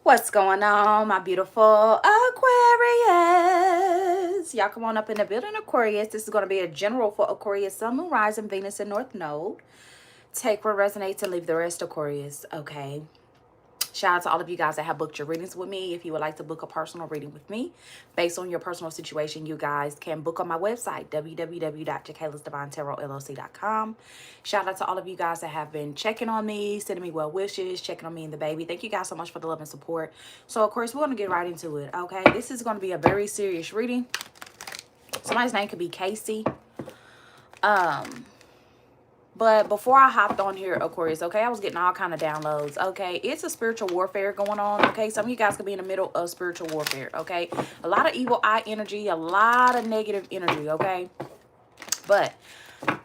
What's going on, my beautiful Aquarius? Y'all come on up in the building, Aquarius. This is going to be a general for Aquarius, Sun, Moon, Rising, Venus, and North Node. Take what resonates and leave the rest, Aquarius. Okay. Shout out to all of you guys that have booked your readings with me. If you would like to book a personal reading with me based on your personal situation, you guys can book on my website, www.jacalisdivinetarotlc.com. Shout out to all of you guys that have been checking on me, sending me well wishes, checking on me and the baby. Thank you guys so much for the love and support. So, of course, we're going to get right into it, okay? This is going to be a very serious reading. Somebody's name could be Casey. But before I hopped on here, Aquarius, okay, I was getting all kind of downloads, okay? It's a spiritual warfare going on, okay? Some of you guys could be in the middle of spiritual warfare, okay? A lot of evil eye energy, a lot of negative energy, okay? But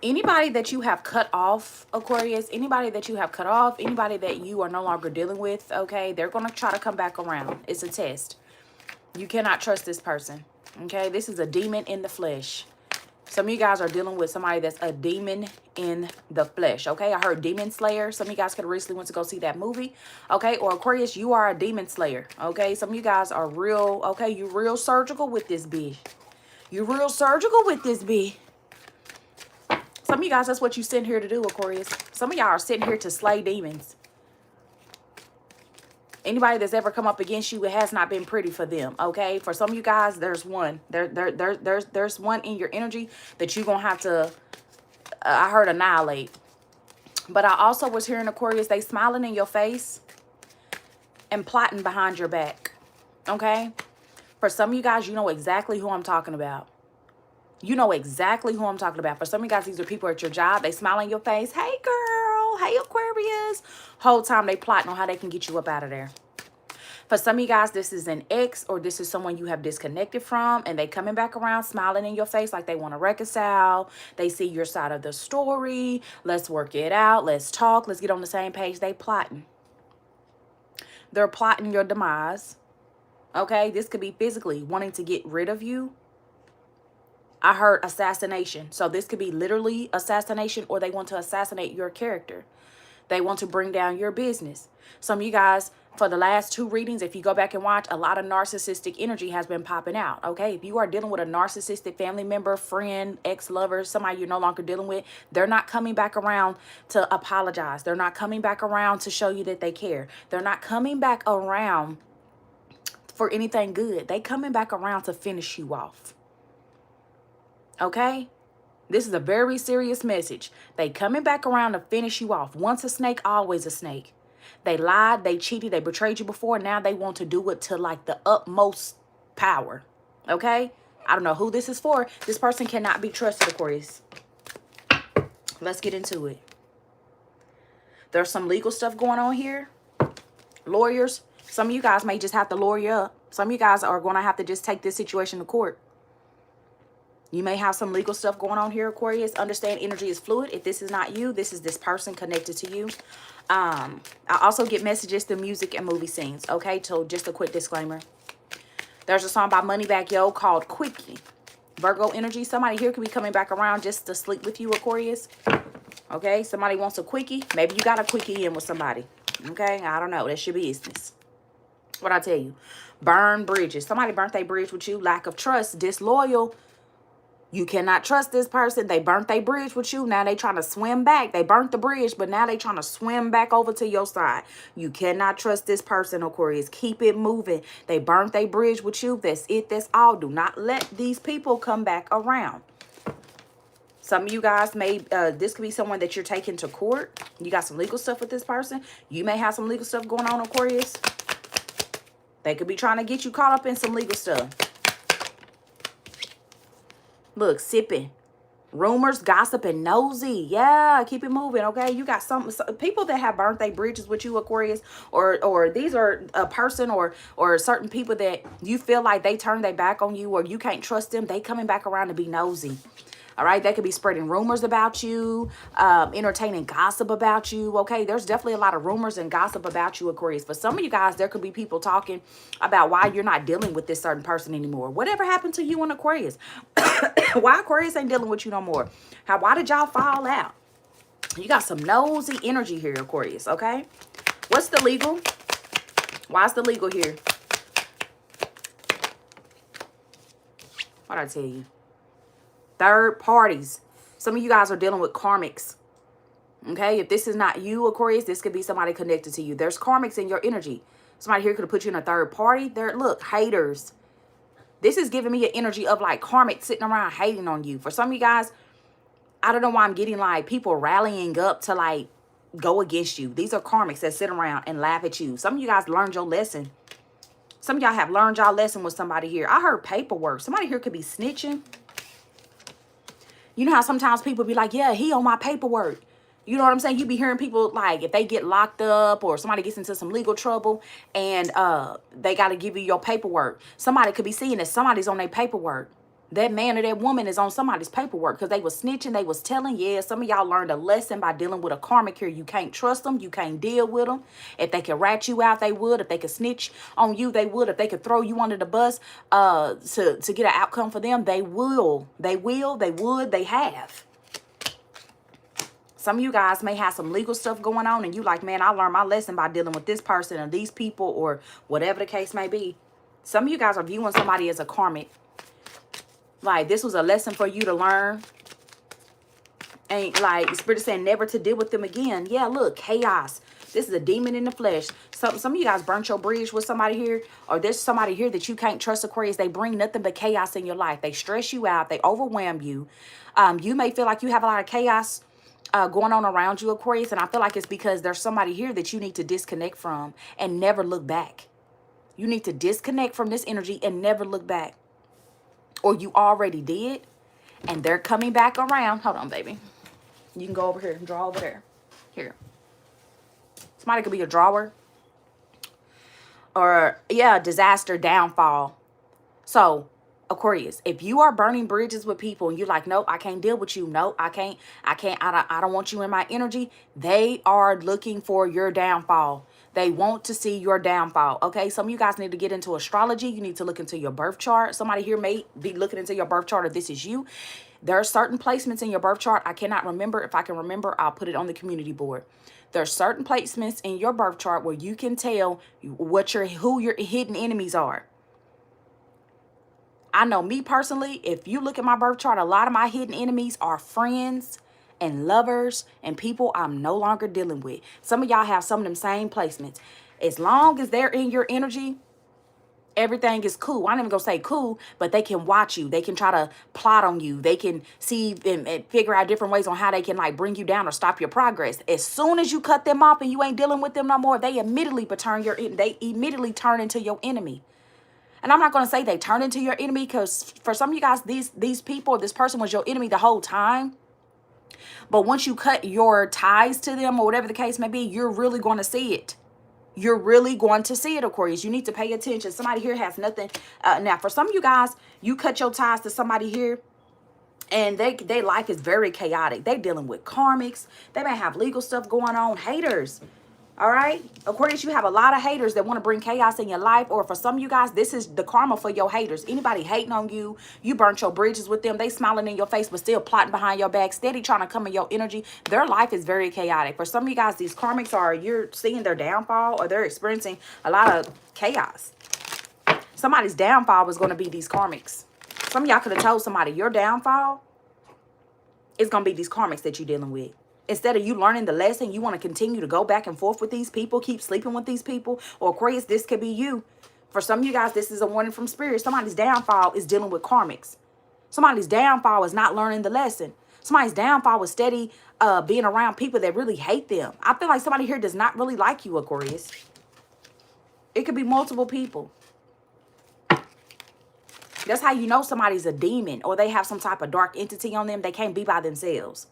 anybody that you have cut off, Aquarius, anybody that you have cut off, anybody that you are no longer dealing with, okay, they're going to try to come back around. It's a test. You cannot trust this person, okay? This is a demon in the flesh. Some of you guys are dealing with somebody that's a demon in the flesh, okay? I heard demon slayer. Some of you guys could have recently went to go see that movie, okay? Or Aquarius, you are a demon slayer, okay? Some of you guys are real, okay? You real surgical with this bitch. You real surgical with this bitch. Some of you guys, that's what you sent here to do, Aquarius. Some of y'all are sitting here to slay demons. Anybody that's ever come up against you, it has not been pretty for them, okay? For some of you guys, there's one. There's one in your energy that you're going to have to, I heard, annihilate. But I also was hearing, Aquarius, they smiling in your face and plotting behind your back, okay? For some of you guys, you know exactly who I'm talking about. You know exactly who I'm talking about. For some of you guys, these are people at your job. They smile in your face. Hey, girl. Hey, Aquarius. Whole time they plotting on how they can get you up out of there. For some of you guys, this is an ex or this is someone you have disconnected from and they coming back around smiling in your face like they want to reconcile. They see your side of the story. Let's work it out. Let's talk. Let's get on the same page. They plotting. They're plotting your demise. Okay? This could be physically wanting to get rid of you. I heard assassination. So this could be literally assassination, or they want to assassinate your character. They want to bring down your business. Some of you guys, for the last 2 readings, if you go back and watch, a lot of narcissistic energy has been popping out, okay? If you are dealing with a narcissistic family member, friend, ex-lover, somebody you're no longer dealing with, they're not coming back around to apologize. They're not coming back around to show you that they care. They're not coming back around for anything good. They coming back around to finish you off. Okay? This is a very serious message. They coming back around to finish you off. Once a snake, always a snake. They lied, they cheated, they betrayed you before. Now they want to do it to like the utmost power. Okay? I don't know who this is for. This person cannot be trusted, Aquarius. Let's get into it. There's some legal stuff going on here. Lawyers. Some of you guys may just have to lawyer up. Some of you guys are going to have to just take this situation to court. You may have some legal stuff going on here, Aquarius. Understand energy is fluid. If this is not you, this is this person connected to you. I also get messages through music and movie scenes. Okay, so just a quick disclaimer. There's a song by Moneybagg Yo called Quickie. Virgo energy. Somebody here could be coming back around just to sleep with you, Aquarius. Okay, somebody wants a quickie. Maybe you got a quickie in with somebody. Okay, I don't know. That's your business. What I tell you. Burn bridges. Somebody burnt their bridge with you. Lack of trust. Disloyal. You cannot trust this person. They burnt their bridge with you. Now they trying to swim back. They burnt the bridge, but now they trying to swim back over to your side. You cannot trust this person, Aquarius. Keep it moving. They burnt their bridge with you. That's it. That's all. Do not let these people come back around. Some of you guys may, this could be someone that you're taking to court. You got some legal stuff with this person. You may have some legal stuff going on, Aquarius. They could be trying to get you caught up in some legal stuff. Look, sipping. Rumors, gossip, and nosy. Yeah, keep it moving, okay? You got some people that have burnt their bridges with you, Aquarius, or these are a person or certain people that you feel like they turn their back on you or you can't trust them. They coming back around to be nosy. All right, they could be spreading rumors about you, entertaining gossip about you. Okay, there's definitely a lot of rumors and gossip about you, Aquarius. For some of you guys, there could be people talking about why you're not dealing with this certain person anymore. Whatever happened to you in Aquarius? Why Aquarius ain't dealing with you no more? Why did y'all fall out? You got some nosy energy here, Aquarius, okay? What's the legal? Why is the legal here? What did I tell you? Third parties. Some of you guys are dealing with karmics. Okay, if this is not you, Aquarius, this could be somebody connected to you. There's karmics in your energy. Somebody here could have put you in a third party. There, look, haters. This is giving me an energy of like karmic sitting around hating on you. For some of you guys, I don't know why I'm getting like people rallying up to like go against you. These are karmics that sit around and laugh at you. Some of you guys learned your lesson. Some of y'all have learned y'all lesson with somebody here. I heard paperwork. Somebody here could be snitching. You know how sometimes people be like, yeah, he on my paperwork. You know what I'm saying? You be hearing people like if they get locked up or somebody gets into some legal trouble and they got to give you your paperwork. Somebody could be seeing that somebody's on their paperwork. That man or that woman is on somebody's paperwork because they was snitching. They was telling. Yeah, some of y'all learned a lesson by dealing with a karmic here. You can't trust them. You can't deal with them. If they could rat you out, they would. If they could snitch on you, they would. If they could throw you under the bus to get an outcome for them, they will. They will. They would. They have. Some of you guys may have some legal stuff going on and you like, man, I learned my lesson by dealing with this person or these people or whatever the case may be. Some of you guys are viewing somebody as a karmic. Like, this was a lesson for you to learn. And like, the Spirit is saying never to deal with them again. Yeah, look, chaos. This is a demon in the flesh. Some of you guys burnt your bridge with somebody here. Or there's somebody here that you can't trust, Aquarius. They bring nothing but chaos in your life. They stress you out. They overwhelm you. You may feel like you have a lot of chaos going on around you, Aquarius. And I feel like it's because there's somebody here that you need to disconnect from and never look back. You need to disconnect from this energy and never look back. Or you already did, and they're coming back around. Hold on, baby. You can go over here and draw over there. Here. Somebody could be a drawer. Or, yeah, disaster, downfall. So, Aquarius, if you are burning bridges with people and you're like, nope, I can't deal with you. Nope, I don't want you in my energy. They are looking for your downfall. They want to see your downfall, okay? Some of you guys need to get into astrology. You need to look into your birth chart. Somebody here may be looking into your birth chart if this is you. There are certain placements in your birth chart. I cannot remember. If I can remember, I'll put it on the community board. There are certain placements in your birth chart where you can tell who your hidden enemies are. I know me personally, if you look at my birth chart, a lot of my hidden enemies are friends and lovers and people I'm no longer dealing with. Some of y'all have some of them same placements. As long as they're in your energy, everything is cool. I ain't even gonna say cool, but they can watch you. They can try to plot on you. They can see and figure out different ways on how they can like bring you down or stop your progress. As soon as you cut them off and you ain't dealing with them no more, they immediately turn into your enemy. And I'm not going to say they turn into your enemy because for some of you guys, these people, this person was your enemy the whole time. But once you cut your ties to them or whatever the case may be, you're really going to see it. You're really going to see it, Aquarius. You need to pay attention. Somebody here has nothing. Now, for some of you guys, you cut your ties to somebody here and their life is very chaotic. They're dealing with karmics. They may have legal stuff going on. Haters. All right, Aquarius, you have a lot of haters that want to bring chaos in your life. Or for some of you guys, this is the karma for your haters. Anybody hating on you, you burnt your bridges with them. They smiling in your face, but still plotting behind your back, steady trying to come in your energy. Their life is very chaotic. For some of you guys, these karmics you're seeing their downfall or they're experiencing a lot of chaos. Somebody's downfall was going to be these karmics. Some of y'all could have told somebody your downfall is going to be these karmics that you're dealing with. Instead of you learning the lesson, you want to continue to go back and forth with these people, keep sleeping with these people. Or Aquarius, this could be you. For some of you guys, this is a warning from Spirit. Somebody's downfall is dealing with karmics. Somebody's downfall is not learning the lesson. Somebody's downfall is steady being around people that really hate them. I feel like somebody here does not really like you, Aquarius. It could be multiple people. That's how you know somebody's a demon or they have some type of dark entity on them. They can't be by themselves.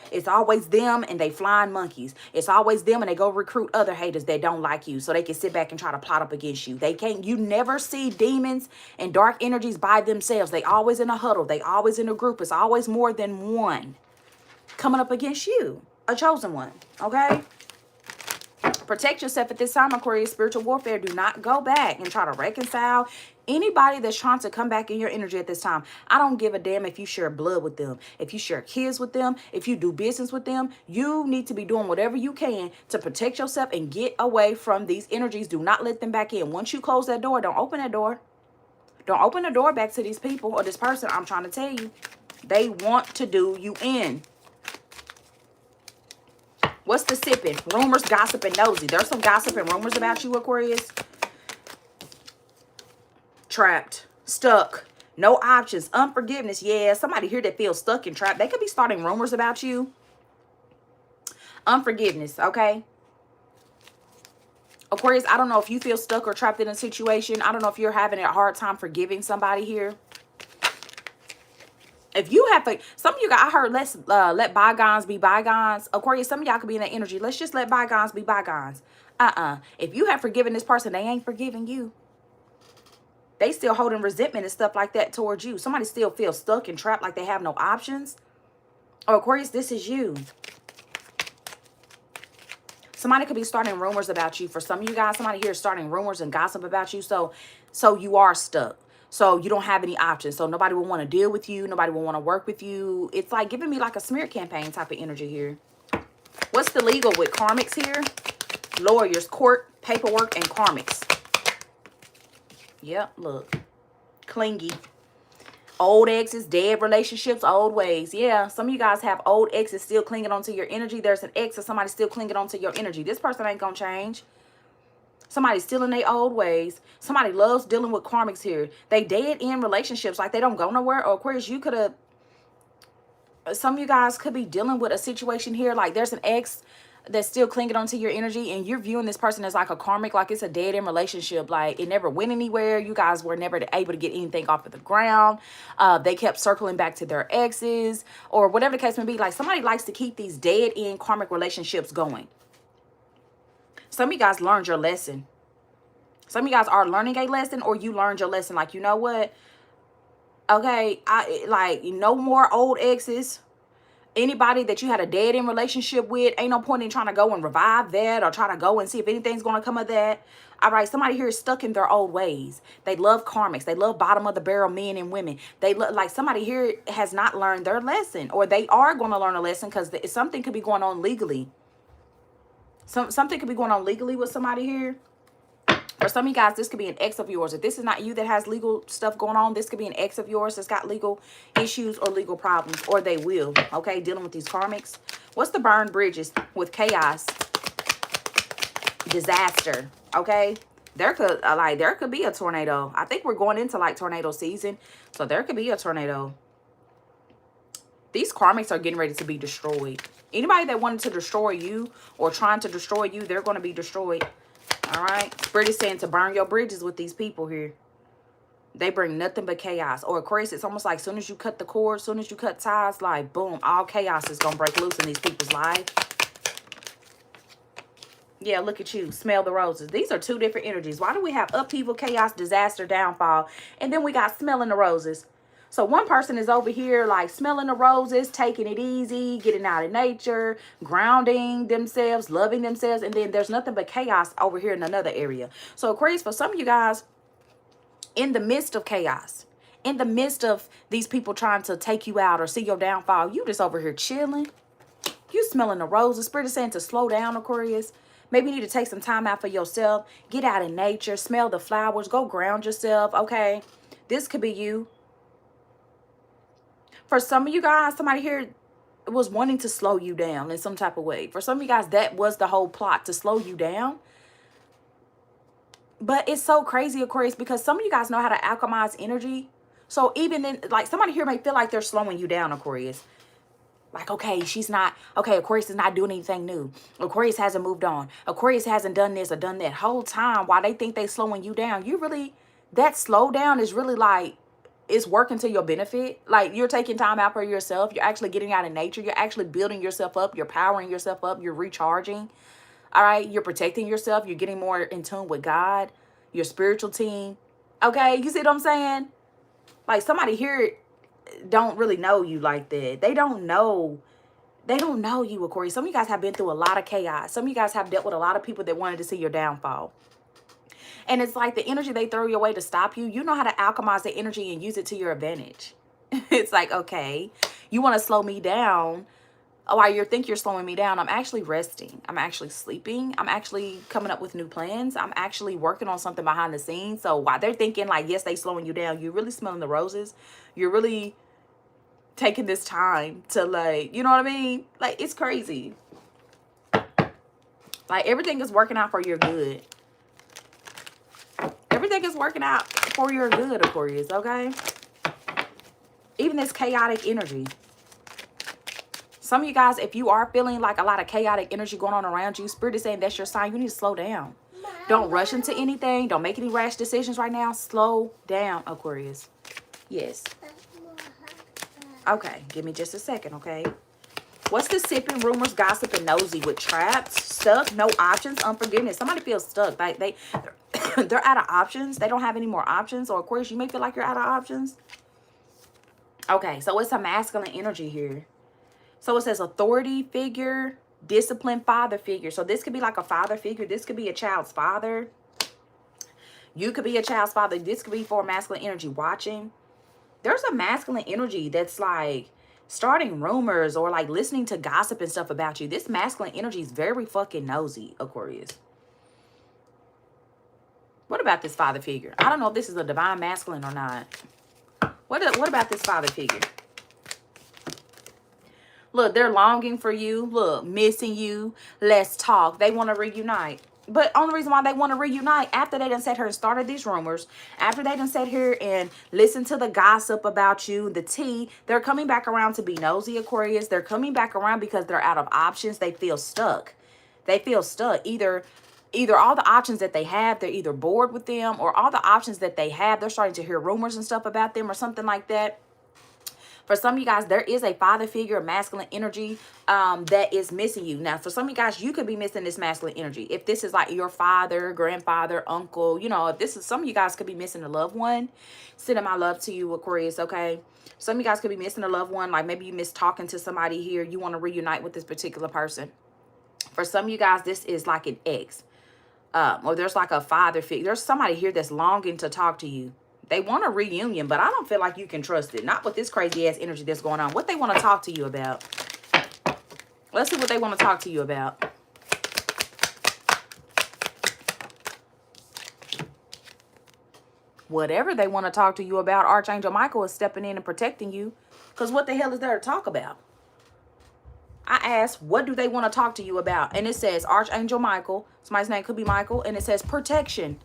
It's always them and they flying monkeys. It's always them and they go recruit other haters that don't like you so they can sit back and try to plot up against you. You never see demons and dark energies by themselves. They always in a huddle. They always in a group. It's always more than one coming up against you, a chosen one, okay? Protect yourself at this time, Aquarius. Spiritual warfare. Do not go back and try to reconcile. Anybody that's trying to come back in your energy at this time, I don't give a damn if you share blood with them, if you share kids with them, if you do business with them. You need to be doing whatever you can to protect yourself and get away from these energies. Do not let them back in. Once you close that door, don't open that door. Don't open the door back to these people or this person. I'm trying to tell you, they want to do you in. What's the sipping? Rumors, gossip, and nosy. There's some gossip and rumors about you, Aquarius. Trapped, stuck, no options, unforgiveness. Yeah, somebody here that feels stuck and trapped. They could be starting rumors about you. Unforgiveness, okay? Aquarius, I don't know if you feel stuck or trapped in a situation. I don't know if you're having a hard time forgiving somebody here. If you have to, some of you guys, I heard, let's let bygones be bygones. Aquarius, some of y'all could be in that energy. Let's just let bygones be bygones. If you have forgiven this person, they ain't forgiving you. They still holding resentment and stuff like that towards you. Somebody still feels stuck and trapped like they have no options. Or Aquarius, this is you. Somebody could be starting rumors about you. For some of you guys, somebody here is starting rumors and gossip about you. So you are stuck. So you don't have any options. So nobody will want to deal with you. Nobody will want to work with you. It's like giving me like a smear campaign type of energy here. What's the legal with karmics here? Lawyers, court, paperwork, and karmics. Yep, look. Clingy. Old exes, dead relationships, old ways. Yeah, some of you guys have old exes still clinging onto your energy. There's an ex or somebody still clinging onto your energy. This person ain't gonna change. Somebody's still in their old ways. Somebody loves dealing with karmics here. They dead in relationships, like they don't go nowhere. Or Aquarius, you could have, some of you guys could be dealing with a situation here. Like there's an ex that's still clinging onto your energy, and you're viewing this person as like a karmic, like it's a dead end relationship. Like it never went anywhere. You guys were never able to get anything off of the ground. They kept circling back to their exes or whatever the case may be. Like somebody likes to keep these dead end karmic relationships going. Some of you guys learned your lesson. Some of you guys are learning a lesson, or you learned your lesson. Like, you know what? Okay, like no more old exes. Anybody that you had a dead end relationship with, ain't no point in trying to go and revive that or try to go and see if anything's going to come of that. All right, somebody here is stuck in their old ways. They love karmics. They love bottom of the barrel men and women. They look like somebody here has not learned their lesson, or they are going to learn a lesson because something could be going on legally. Something could be going on legally with somebody here. For some of you guys, this could be an ex of yours. If this is not you that has legal stuff going on, this could be an ex of yours that's got legal issues or legal problems, or they will, okay, dealing with these karmics. What's the burned bridges with chaos? Disaster, okay? There could be a tornado. I think we're going into like tornado season, so there could be a tornado. These karmics are getting ready to be destroyed. Anybody that wanted to destroy you or trying to destroy you, they're going to be destroyed. All right. Spirit is saying to burn your bridges with these people here. They bring nothing but chaos. Or Aquarius, it's almost like as soon as you cut the cord, as soon as you cut ties, like boom, all chaos is going to break loose in these people's lives. Yeah, look at you. Smell the roses. These are two different energies. Why do we have upheaval, chaos, disaster, downfall, and then we got smelling the roses? So one person is over here like smelling the roses, taking it easy, getting out of nature, grounding themselves, loving themselves. And then there's nothing but chaos over here in another area. So Aquarius, for some of you guys, in the midst of chaos, in the midst of these people trying to take you out or see your downfall, you just over here chilling. You smelling the roses. Spirit is saying to slow down, Aquarius. Maybe you need to take some time out for yourself. Get out in nature. Smell the flowers. Go ground yourself, okay? This could be you. For some of you guys, somebody here was wanting to slow you down in some type of way. For some of you guys, that was the whole plot, to slow you down. But it's so crazy, Aquarius, because some of you guys know how to alchemize energy. So even then, like somebody here may feel like they're slowing you down, Aquarius. Like, okay, Aquarius is not doing anything new. Aquarius hasn't moved on. Aquarius hasn't done this or done that. Whole time while they think they slowing you down, that slowdown is really like, it's working to your benefit. Like you're taking time out for yourself. You're actually getting out in nature. You're actually building yourself up. You're powering yourself up. You're recharging. All right. You're protecting yourself. You're getting more in tune with God, your spiritual team. Okay. You see what I'm saying? Like somebody here don't really know you like that. They don't know you, Aquarius. Some of you guys have been through a lot of chaos. Some of you guys have dealt with a lot of people that wanted to see your downfall. And it's like the energy they throw your way to stop you. You know how to alchemize the energy and use it to your advantage. It's like, okay, you want to slow me down. While you think you're slowing me down, I'm actually resting. I'm actually sleeping. I'm actually coming up with new plans. I'm actually working on something behind the scenes. So while they're thinking like, yes, they slowing you down, you're really smelling the roses. You're really taking this time to, like, you know what I mean? Like, it's crazy. Like, everything is working out for your good. Everything is working out for your good, Aquarius, okay? Even this chaotic energy. Some of you guys, if you are feeling like a lot of chaotic energy going on around you, Spirit is saying that's your sign. You need to slow down. Don't rush into anything. Don't make any rash decisions right now. Slow down, Aquarius. Yes. Okay, give me just a second, okay? What's the sipping, rumors, gossip, and nosy with trapped, stuck, no options, unforgiveness? Somebody feels stuck. Like they're out of options. They don't have any more options. Or Aquarius, you may feel like you're out of options. Okay, so it's a masculine energy here. So it says authority figure, disciplined father figure. So this could be like a father figure. This could be a child's father. You could be a child's father. This could be for masculine energy watching. There's a masculine energy that's like starting rumors or like listening to gossip and stuff about you. This masculine energy is very fucking nosy, Aquarius. What about this father figure? I don't know if this is a divine masculine or not. What about this father figure? Look, they're longing for you. Look, missing you. Let's talk. They want to reunite. But only reason why they want to reunite, after they done sat here and started these rumors, after they done sat here and listened to the gossip about you, the tea, they're coming back around to be nosy, Aquarius. They're coming back around because they're out of options. They feel stuck. They feel stuck. Either all the options that they have, they're either bored with them, or all the options that they have, they're starting to hear rumors and stuff about them or something like that. For some of you guys, there is a father figure, a masculine energy that is missing you. Now, for some of you guys, you could be missing this masculine energy. If this is like your father, grandfather, uncle, you know, if this is, some of you guys could be missing a loved one. Sending my love to you, Aquarius, okay? Some of you guys could be missing a loved one. Like maybe you miss talking to somebody here. You want to reunite with this particular person. For some of you guys, this is like an ex. Or there's like a father figure. There's somebody here that's longing to talk to you. They want a reunion, but I don't feel like you can trust it. Not with this crazy ass energy that's going on. What they want to talk to you about. Let's see what they want to talk to you about. Whatever they want to talk to you about, Archangel Michael is stepping in and protecting you. Because what the hell is there to talk about? I asked, what do they want to talk to you about? And it says Archangel Michael. Somebody's name could be Michael. And it says protection.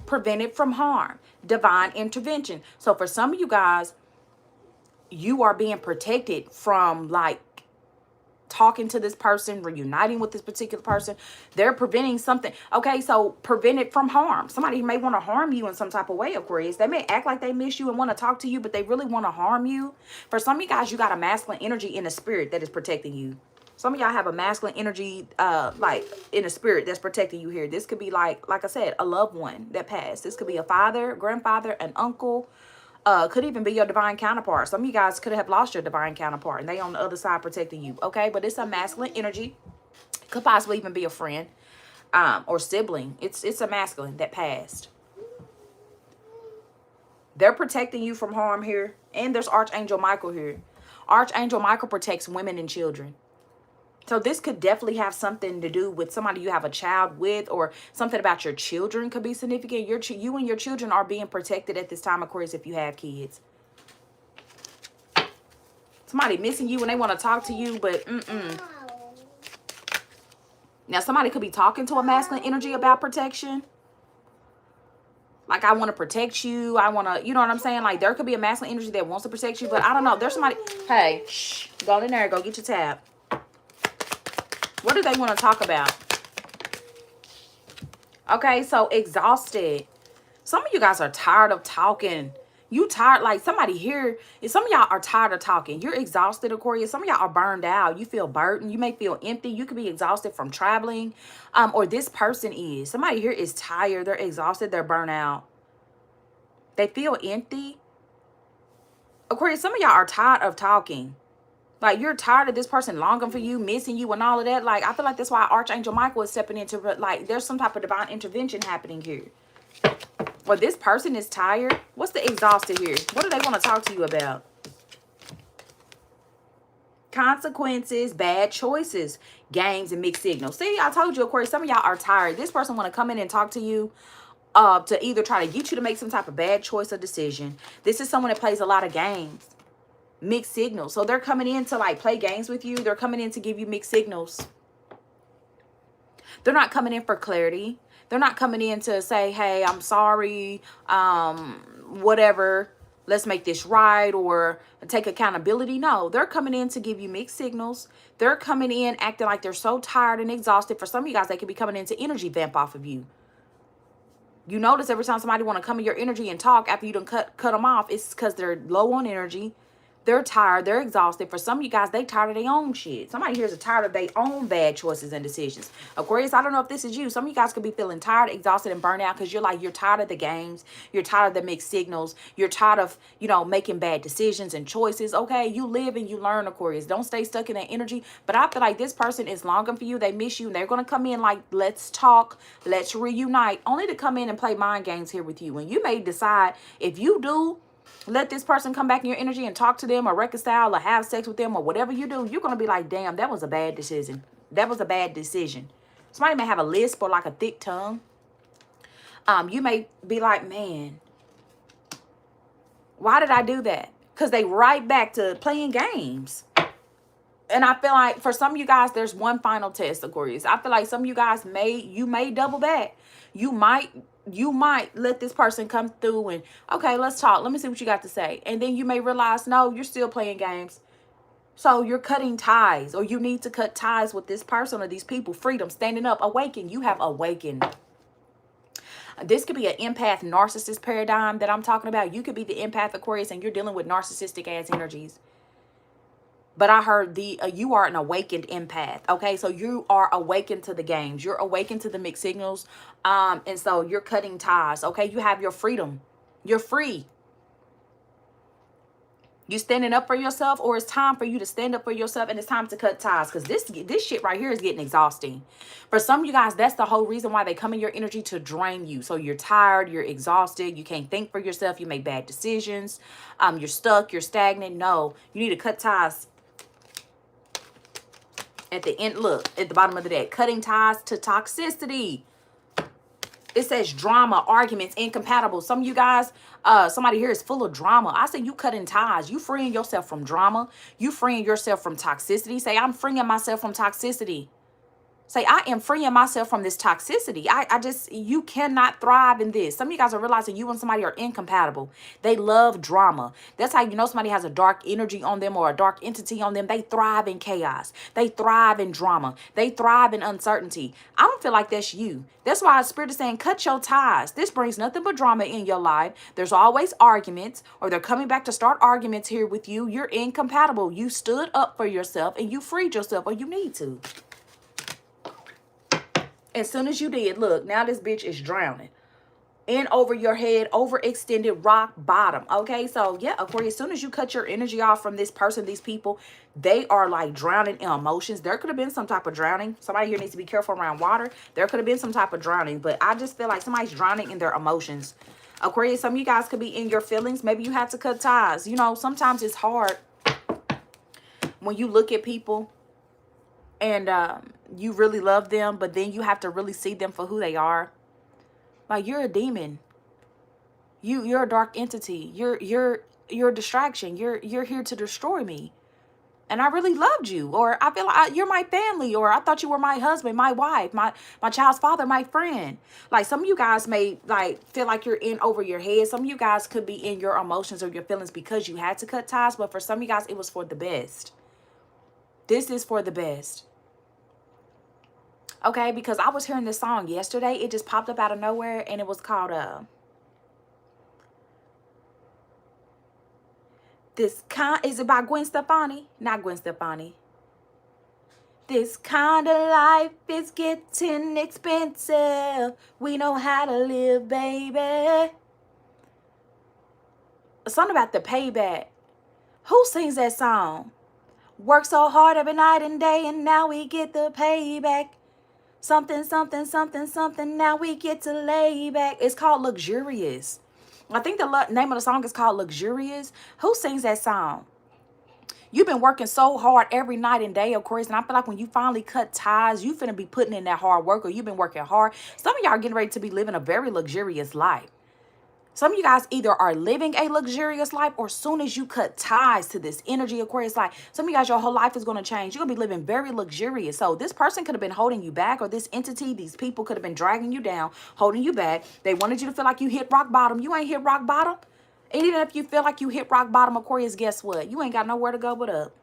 Prevented from harm, divine intervention. So for some of you guys, you are being protected from like talking to this person, reuniting with this particular person. They're preventing something. Okay, so prevented from harm. Somebody may want to harm you in some type of way, Aquarius. They may act like they miss you and want to talk to you, but they really want to harm you. For some of you guys, you got a masculine energy in the spirit that is protecting you. Some of y'all have a masculine energy, like in a spirit that's protecting you here. This could be like I said, a loved one that passed. This could be a father, grandfather, an uncle. Could even be your divine counterpart. Some of you guys could have lost your divine counterpart and they on the other side protecting you. Okay, but it's a masculine energy. Could possibly even be a friend, or sibling. It's a masculine that passed. They're protecting you from harm here. And there's Archangel Michael here. Archangel Michael protects women and children. So this could definitely have something to do with somebody you have a child with, or something about your children could be significant. You and your children are being protected at this time, Aquarius, if you have kids. Somebody missing you and they want to talk to you, but Now somebody could be talking to a masculine energy about protection. Like, I want to protect you. I want to, you know what I'm saying? Like, there could be a masculine energy that wants to protect you, but I don't know. There's somebody, hey, shh, go in there, go get your tab. What do they want to talk about? Okay, so exhausted. Some of you guys are tired of talking. You tired, like somebody here, some of y'all are tired of talking. You're exhausted, Aquarius. Some of y'all are burned out. You feel burdened. You may feel empty. You could be exhausted from traveling. Or this person is. Somebody here is tired. They're exhausted. They're burnt out. They feel empty. Aquarius, some of y'all are tired of talking. Like, you're tired of this person longing for you, missing you, and all of that. Like, I feel like that's why Archangel Michael is stepping into, like, there's some type of divine intervention happening here. Or this person is tired. What's the exhausted here? What do they want to talk to you about? Consequences, bad choices, games, and mixed signals. See, I told you, Aquarius, some of y'all are tired. This person want to come in and talk to you to either try to get you to make some type of bad choice or decision. This is someone that plays a lot of games. Mixed signals. So they're coming in to like play games with you. They're coming in to give you mixed signals. They're not coming in for clarity. They're not coming in to say, hey, I'm sorry, whatever, let's make this right, or take accountability. No, they're coming in to give you mixed signals. They're coming in acting like they're so tired and exhausted. For some of you guys, they could be coming in to energy vamp off of you. You notice every time somebody want to come in your energy and talk after you done cut them off, it's because they're low on energy. They're tired. They're exhausted. For some of you guys, they tired of their own shit. Somebody here is tired of their own bad choices and decisions. Aquarius, I don't know if this is you. Some of you guys could be feeling tired, exhausted, and burnt out because you're tired of the games. You're tired of the mixed signals. You're tired of, you know, making bad decisions and choices. Okay, you live and you learn, Aquarius. Don't stay stuck in that energy. But I feel like this person is longing for you. They miss you. And they're going to come in like, let's talk. Let's reunite. Only to come in and play mind games here with you. And you may decide if you do let this person come back in your energy and talk to them or reconcile or have sex with them or whatever you do, you're going to be like, damn, that was a bad decision. That was a bad decision. Somebody may have a lisp or like a thick tongue. You may be like, man, why did I do that? Because they right back to playing games. And I feel like for some of you guys, there's one final test, Aquarius. I feel like some of you guys may double back. You might let this person come through and, okay, let's talk. Let me see what you got to say. And then you may realize, no, you're still playing games. So you're cutting ties, or you need to cut ties with this person or these people. Freedom, standing up, awaken. You have awakened. This could be an empath narcissist paradigm that I'm talking about. You could be the empath, Aquarius, and you're dealing with narcissistic ass energies. But I heard you are an awakened empath. Okay, so you are awakened to the games. You're awakened to the mixed signals. And so you're cutting ties. Okay, you have your freedom. You're free. You standing up for yourself, or it's time for you to stand up for yourself, and it's time to cut ties, because this shit right here is getting exhausting. For some of you guys, that's the whole reason why they come in your energy, to drain you. So you're tired, you're exhausted, you can't think for yourself, you make bad decisions, you're stuck, you're stagnant. No, you need to cut ties. At the end, look, at the bottom of the deck, cutting ties to toxicity. It says drama, arguments, incompatible. Some of you guys, somebody here is full of drama. I say you cutting ties. You freeing yourself from drama. You freeing yourself from toxicity. Say, I'm freeing myself from toxicity. Say, I am freeing myself from this toxicity. You cannot thrive in this. Some of you guys are realizing you and somebody are incompatible. They love drama. That's how you know somebody has a dark energy on them or a dark entity on them. They thrive in chaos. They thrive in drama. They thrive in uncertainty. I don't feel like that's you. That's why Spirit is saying, cut your ties. This brings nothing but drama in your life. There's always arguments, or they're coming back to start arguments here with you. You're incompatible. You stood up for yourself and you freed yourself, or you need to. As soon as you did, look, now this bitch is drowning. In over your head, overextended, rock bottom. Okay, so yeah, Aquarius, as soon as you cut your energy off from this person, these people, they are like drowning in emotions. There could have been some type of drowning. Somebody here needs to be careful around water. There could have been some type of drowning, but I just feel like somebody's drowning in their emotions. Aquarius, some of you guys could be in your feelings. Maybe you have to cut ties. You know, sometimes it's hard when you look at people and you really love them, but then you have to really see them for who they are. Like, you're a demon. You're a dark entity. You're a distraction. You're here to destroy me. And I really loved you, or I feel like you're my family, or I thought you were my husband, my wife, my child's father, my friend. Like, some of you guys may like feel like you're in over your head. Some of you guys could be in your emotions or your feelings because you had to cut ties, but for some of you guys, it was for the best. This is for the best. Okay, because I was hearing this song yesterday. It just popped up out of nowhere, and it was called is it by Gwen Stefani? Not Gwen Stefani. This kind of life is getting expensive. We know how to live, baby. Something about the payback. Who sings that song? Work so hard every night and day, and now we get the payback. Something, something, something, something. Now we get to lay back. It's called Luxurious. I think the name of the song is called Luxurious. Who sings that song? You've been working so hard every night and day, Aquarius, and I feel like when you finally cut ties, you finna be putting in that hard work, or you've been working hard. Some of y'all are getting ready to be living a very luxurious life. Some of you guys either are living a luxurious life, or soon as you cut ties to this energy, Aquarius, like some of you guys, your whole life is going to change. You're going to be living very luxurious. So this person could have been holding you back, or this entity, these people could have been dragging you down, holding you back. They wanted you to feel like you hit rock bottom. You ain't hit rock bottom. And even if you feel like you hit rock bottom, Aquarius, guess what? You ain't got nowhere to go but up.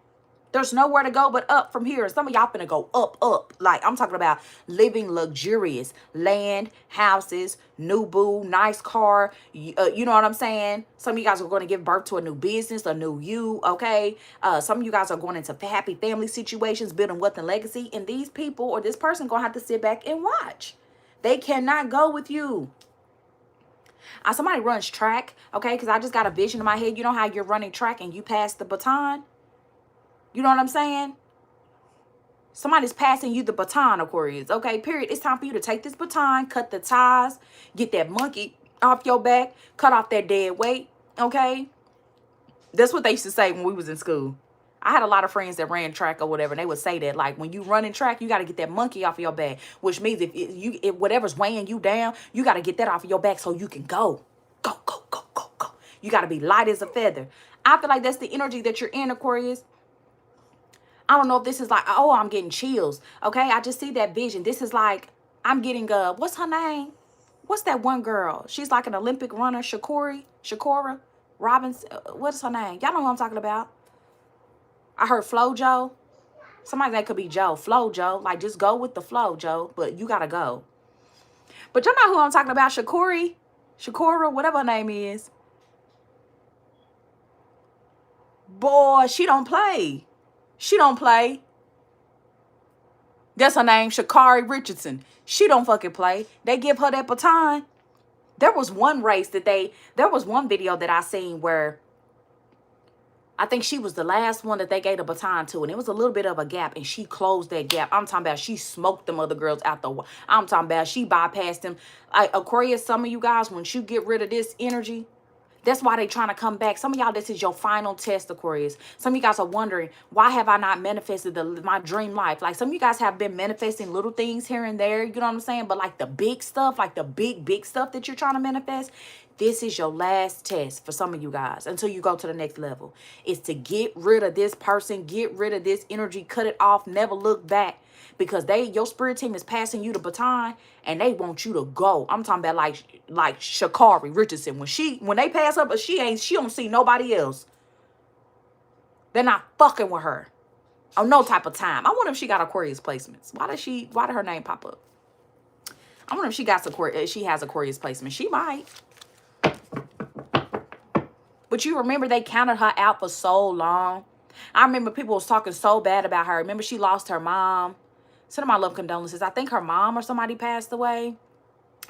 There's nowhere to go but up from here. Some of y'all finna go up, up. Like, I'm talking about living luxurious. Land, houses, new boo, nice car. You know what I'm saying? Some of you guys are going to give birth to a new business, a new you, okay? Some of you guys are going into happy family situations, building wealth and legacy. And these people or this person going to have to sit back and watch. They cannot go with you. Somebody runs track, okay? Because I just got a vision in my head. You know how you're running track and you pass the baton? You know what I'm saying? Somebody's passing you the baton, Aquarius. Okay, period. It's time for you to take this baton, cut the ties, get that monkey off your back, cut off that dead weight, okay? That's what they used to say when we was in school. I had a lot of friends that ran track or whatever, and they would say that, like, when you running track, you got to get that monkey off your back, which means if whatever's weighing you down, you got to get that off of your back so you can go. Go, go, go, go, go. You got to be light as a feather. I feel like that's the energy that you're in, Aquarius. I don't know if this is like, oh, I'm getting chills. Okay, I just see that vision. This is like, I'm getting, what's her name? What's that one girl? She's like an Olympic runner, Shakura Robinson. What's her name? Y'all know who I'm talking about. I heard Flo Joe. Somebody that could be Joe. Flo Joe. Like, just go with the flow, Joe. But you got to go. But y'all know who I'm talking about. Shakura, whatever her name is. Boy, she don't play. She don't play. That's her name, Sha'Carri Richardson. She don't fucking play. They give her that baton. There was one race that there was one video that I seen where I think she was the last one that they gave the baton to, and it was a little bit of a gap, and she closed that gap. I'm talking about she smoked them other girls out the way. I'm talking about she bypassed them. Aquarius, some of you guys, once you get rid of this energy, that's why they trying to come back. Some of y'all, this is your final test, Aquarius. Some of you guys are wondering, why have I not manifested my dream life? Like, some of you guys have been manifesting little things here and there. You know what I'm saying? But like the big stuff, like the big stuff that you're trying to manifest, this is your last test for some of you guys until you go to the next level. It's to get rid of this person, get rid of this energy, cut it off, never look back. Because your spirit team is passing you the baton and they want you to go. I'm talking about like Sha'Carri Richardson. When they pass her, but she don't see nobody else. They're not fucking with her. On no type of time. I wonder if she got Aquarius placements. Why did her name pop up? I wonder if she has Aquarius placements. She might. But you remember they counted her out for so long. I remember people was talking so bad about her. Remember she lost her mom. Send my love condolences. I think her mom or somebody passed away.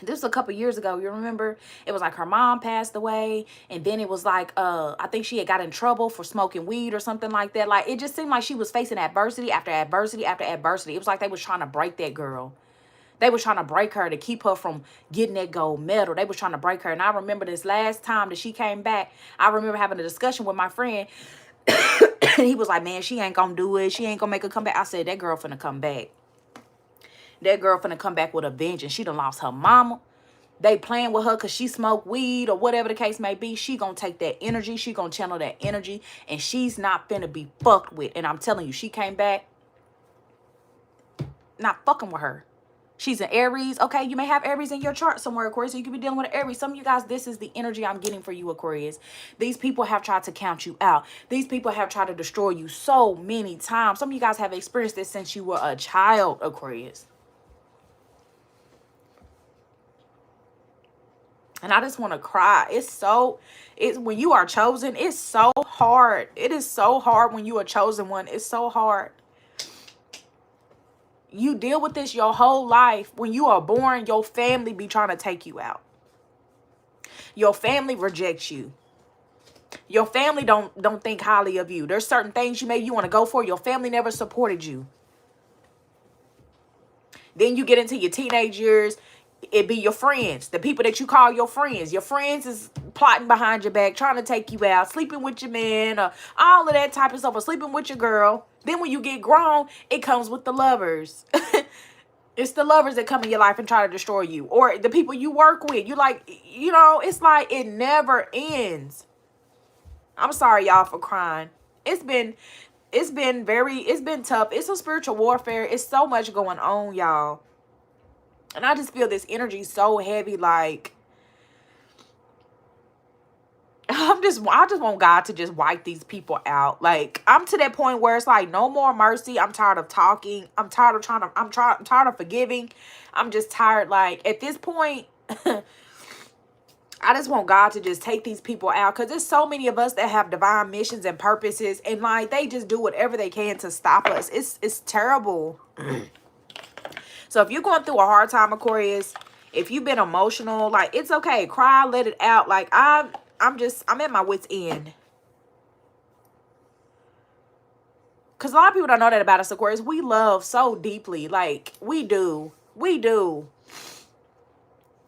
This was a couple years ago. You remember? It was like her mom passed away. And then it was like, I think she had got in trouble for smoking weed or something like that. Like, it just seemed like she was facing adversity after adversity after adversity. It was like they was trying to break that girl. They was trying to break her to keep her from getting that gold medal. They was trying to break her. And I remember this last time that she came back, I remember having a discussion with my friend. And he was like, man, she ain't gonna do it. She ain't gonna make her come back. I said, that girl finna come back. That girl finna come back with a vengeance. She done lost her mama. They playing with her because she smoked weed or whatever the case may be. She gonna take that energy. She gonna channel that energy. And she's not finna be fucked with. And I'm telling you, she came back. Not fucking with her. She's an Aries. Okay, you may have Aries in your chart somewhere, Aquarius. So you could be dealing with an Aries. Some of you guys, this is the energy I'm getting for you, Aquarius. These people have tried to count you out. These people have tried to destroy you so many times. Some of you guys have experienced this since you were a child, Aquarius. And I just want to cry. It's when you are chosen, it's so hard. It is so hard when you are chosen one. It's so hard. You deal with this your whole life. When you are born, your family be trying to take you out. Your family rejects you. Your family don't think highly of you. There's certain things you want to go for. Your family never supported you. Then you get into your teenage years, it be your friends, the people that you call your friends. Your friends is plotting behind your back, trying to take you out, sleeping with your man, or all of that type of stuff, or sleeping with your girl. Then when you get grown, it comes with the lovers. It's the lovers that come in your life and try to destroy you, or the people you work with. You like, you know, it's like it never ends. I'm sorry, y'all, for crying. It's been tough. It's a spiritual warfare. It's so much going on, y'all. And I just feel this energy so heavy, like I just want God to just wipe these people out. Like, I'm to that point where it's like no more mercy. I'm tired of talking. I'm tired of I'm tired of forgiving. I'm just tired. Like, at this point, I just want God to just take these people out, because there's so many of us that have divine missions and purposes, and like they just do whatever they can to stop us. It's terrible. So if you're going through a hard time, Aquarius, if you've been emotional, like, it's okay. Cry, let it out. Like, I'm at my wit's end. Because a lot of people don't know that about us, Aquarius. We love so deeply. Like, we do. We do.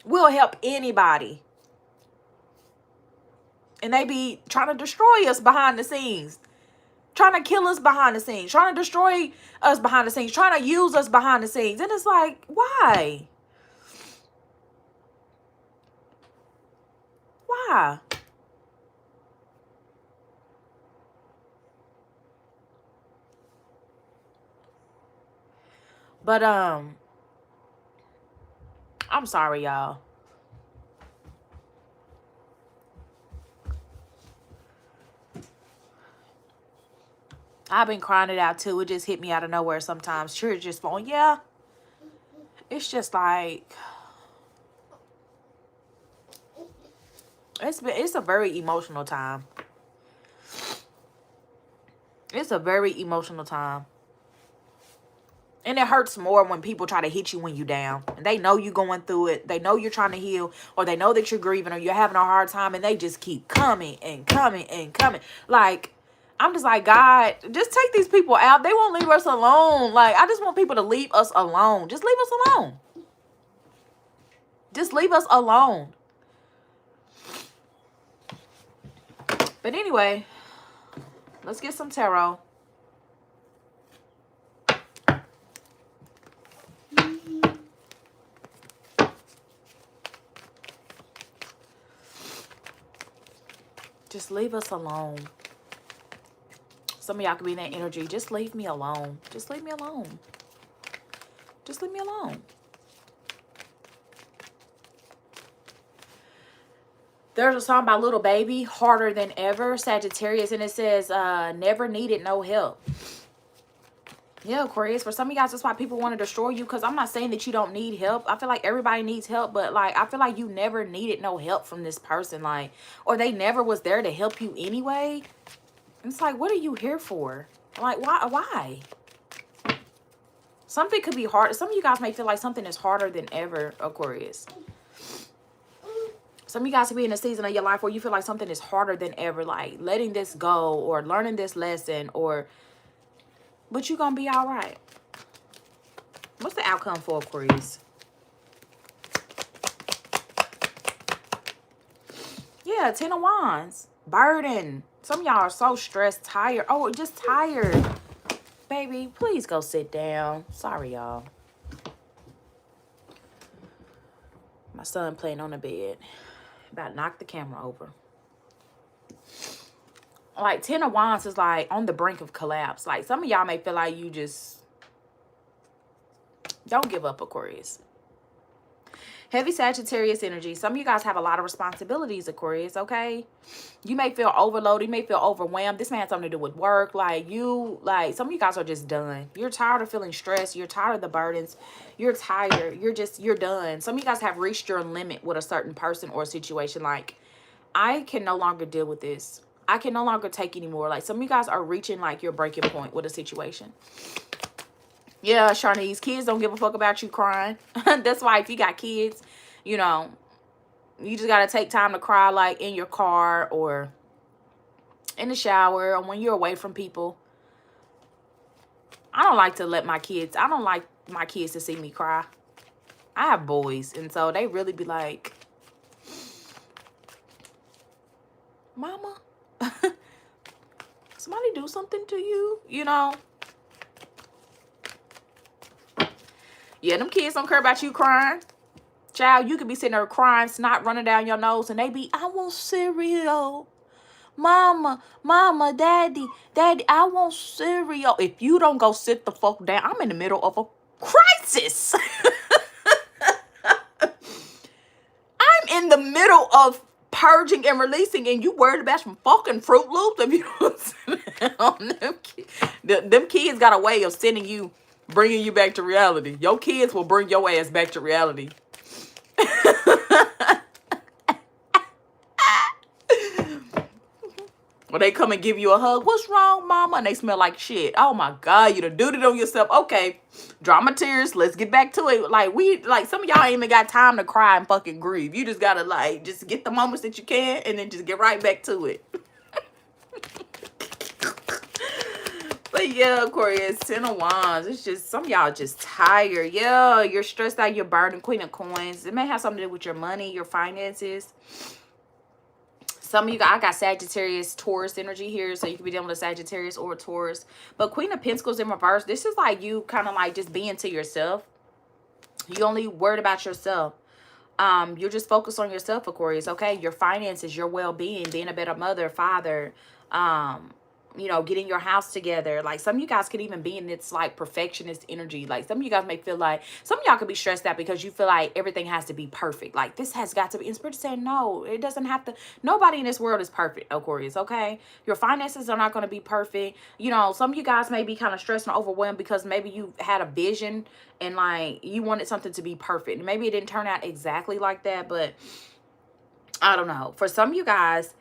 We'll help anybody. And they be trying to destroy us behind the scenes. Trying to kill us behind the scenes. Trying to destroy us behind the scenes. Trying to use us behind the scenes. And it's like, why? Why? But, I'm sorry, y'all. I've been crying it out too. It just hit me out of nowhere sometimes. Sure, just going, yeah. It's just like, it's a very emotional time. It's a very emotional time. And it hurts more when people try to hit you when you're down. And they know you're going through it. They know you're trying to heal. Or they know that you're grieving, or you're having a hard time. And they just keep coming and coming and coming. Like, I'm just like, God, just take these people out. They won't leave us alone. Like, I just want people to leave us alone. Just leave us alone. Just leave us alone. But anyway, let's get some tarot. Just leave us alone. Some of y'all could be in that energy. Just leave me alone. Just leave me alone. Just leave me alone. There's a song by Little Baby, Harder Than Ever, Sagittarius, and it says, never needed no help. Yeah, Aquarius, for some of you guys, that's why people want to destroy you, because I'm not saying that you don't need help. I feel like everybody needs help, but like, I feel like you never needed no help from this person, like, or they never was there to help you anyway. And it's like, what are you here for? Like, why? Something could be hard. Some of you guys may feel like something is harder than ever, Aquarius. Some of you guys could be in a season of your life where you feel like something is harder than ever, like letting this go or learning this lesson, or, but you're going to be all right. What's the outcome for Aquarius? Yeah, 10 of Wands. Burden. Some of y'all are so stressed, tired. Oh, just tired. Baby, please go sit down. Sorry, y'all. My son playing on the bed. About to knock the camera over. Like, 10 of Wands is like on the brink of collapse. Like, some of y'all may feel like you just don't give up, Aquarius. Heavy Sagittarius energy. Some of you guys have a lot of responsibilities, Aquarius, okay? You may feel overloaded. You may feel overwhelmed. This may have something to do with work. Like, some of you guys are just done. You're tired of feeling stressed. You're tired of the burdens. You're tired. You're done. Some of you guys have reached your limit with a certain person or situation. Like, I can no longer deal with this. I can no longer take anymore. Like, some of you guys are reaching, like, your breaking point with a situation. Yeah, Sharnice, kids don't give a fuck about you crying. That's why if you got kids, you know, you just got to take time to cry, like in your car or in the shower or when you're away from people. I don't like to let my kids, I don't like my kids to see me cry. I have boys, and so they really be like, Mama, somebody do something to you, you know? Yeah, them kids don't care about you crying. Child, you could be sitting there crying, snot running down your nose, and they be, I want cereal. Mama, mama, daddy, daddy, I want cereal. If you don't go sit the fuck down, I'm in the middle of a crisis. I'm in the middle of purging and releasing, and you worried about some fucking Fruit Loops? If you don't sit down, them kids got a way of sending you, bringing you back to reality. Your kids will bring your ass back to reality. When they come and give you a hug, what's wrong, mama? And they smell like shit. Oh my God, you done did it on yourself. Okay, dry my tears. Let's get back to it. Like some of y'all ain't even got time to cry and fucking grieve. You just gotta like just get the moments that you can and then just get right back to it. But yeah, Aquarius, 10 of Wands. It's just some of y'all just tired. Yeah, you're stressed out. You're burdened. Queen of Coins. It may have something to do with your money, your finances. Some of you guys, I got Sagittarius, Taurus energy here, so you could be dealing with a Sagittarius or a Taurus. But Queen of Pentacles in reverse, this is like you kind of like just being to yourself. You only worried about yourself. You're just focused on yourself, Aquarius, okay? Your finances, your well-being, being a better mother, father, you know, getting your house together. Like some of you guys could even be in this like perfectionist energy. Like some of you guys may feel like, some of y'all could be stressed out because you feel like everything has to be perfect. Like this has got to be, and Spirit is saying, no, it doesn't have to. Nobody in this world is perfect, Aquarius, okay? Your finances are not going to be perfect. You know, some of you guys may be kind of stressed and overwhelmed because maybe you had a vision and like you wanted something to be perfect. Maybe it didn't turn out exactly like that, but I don't know. For some of you guys,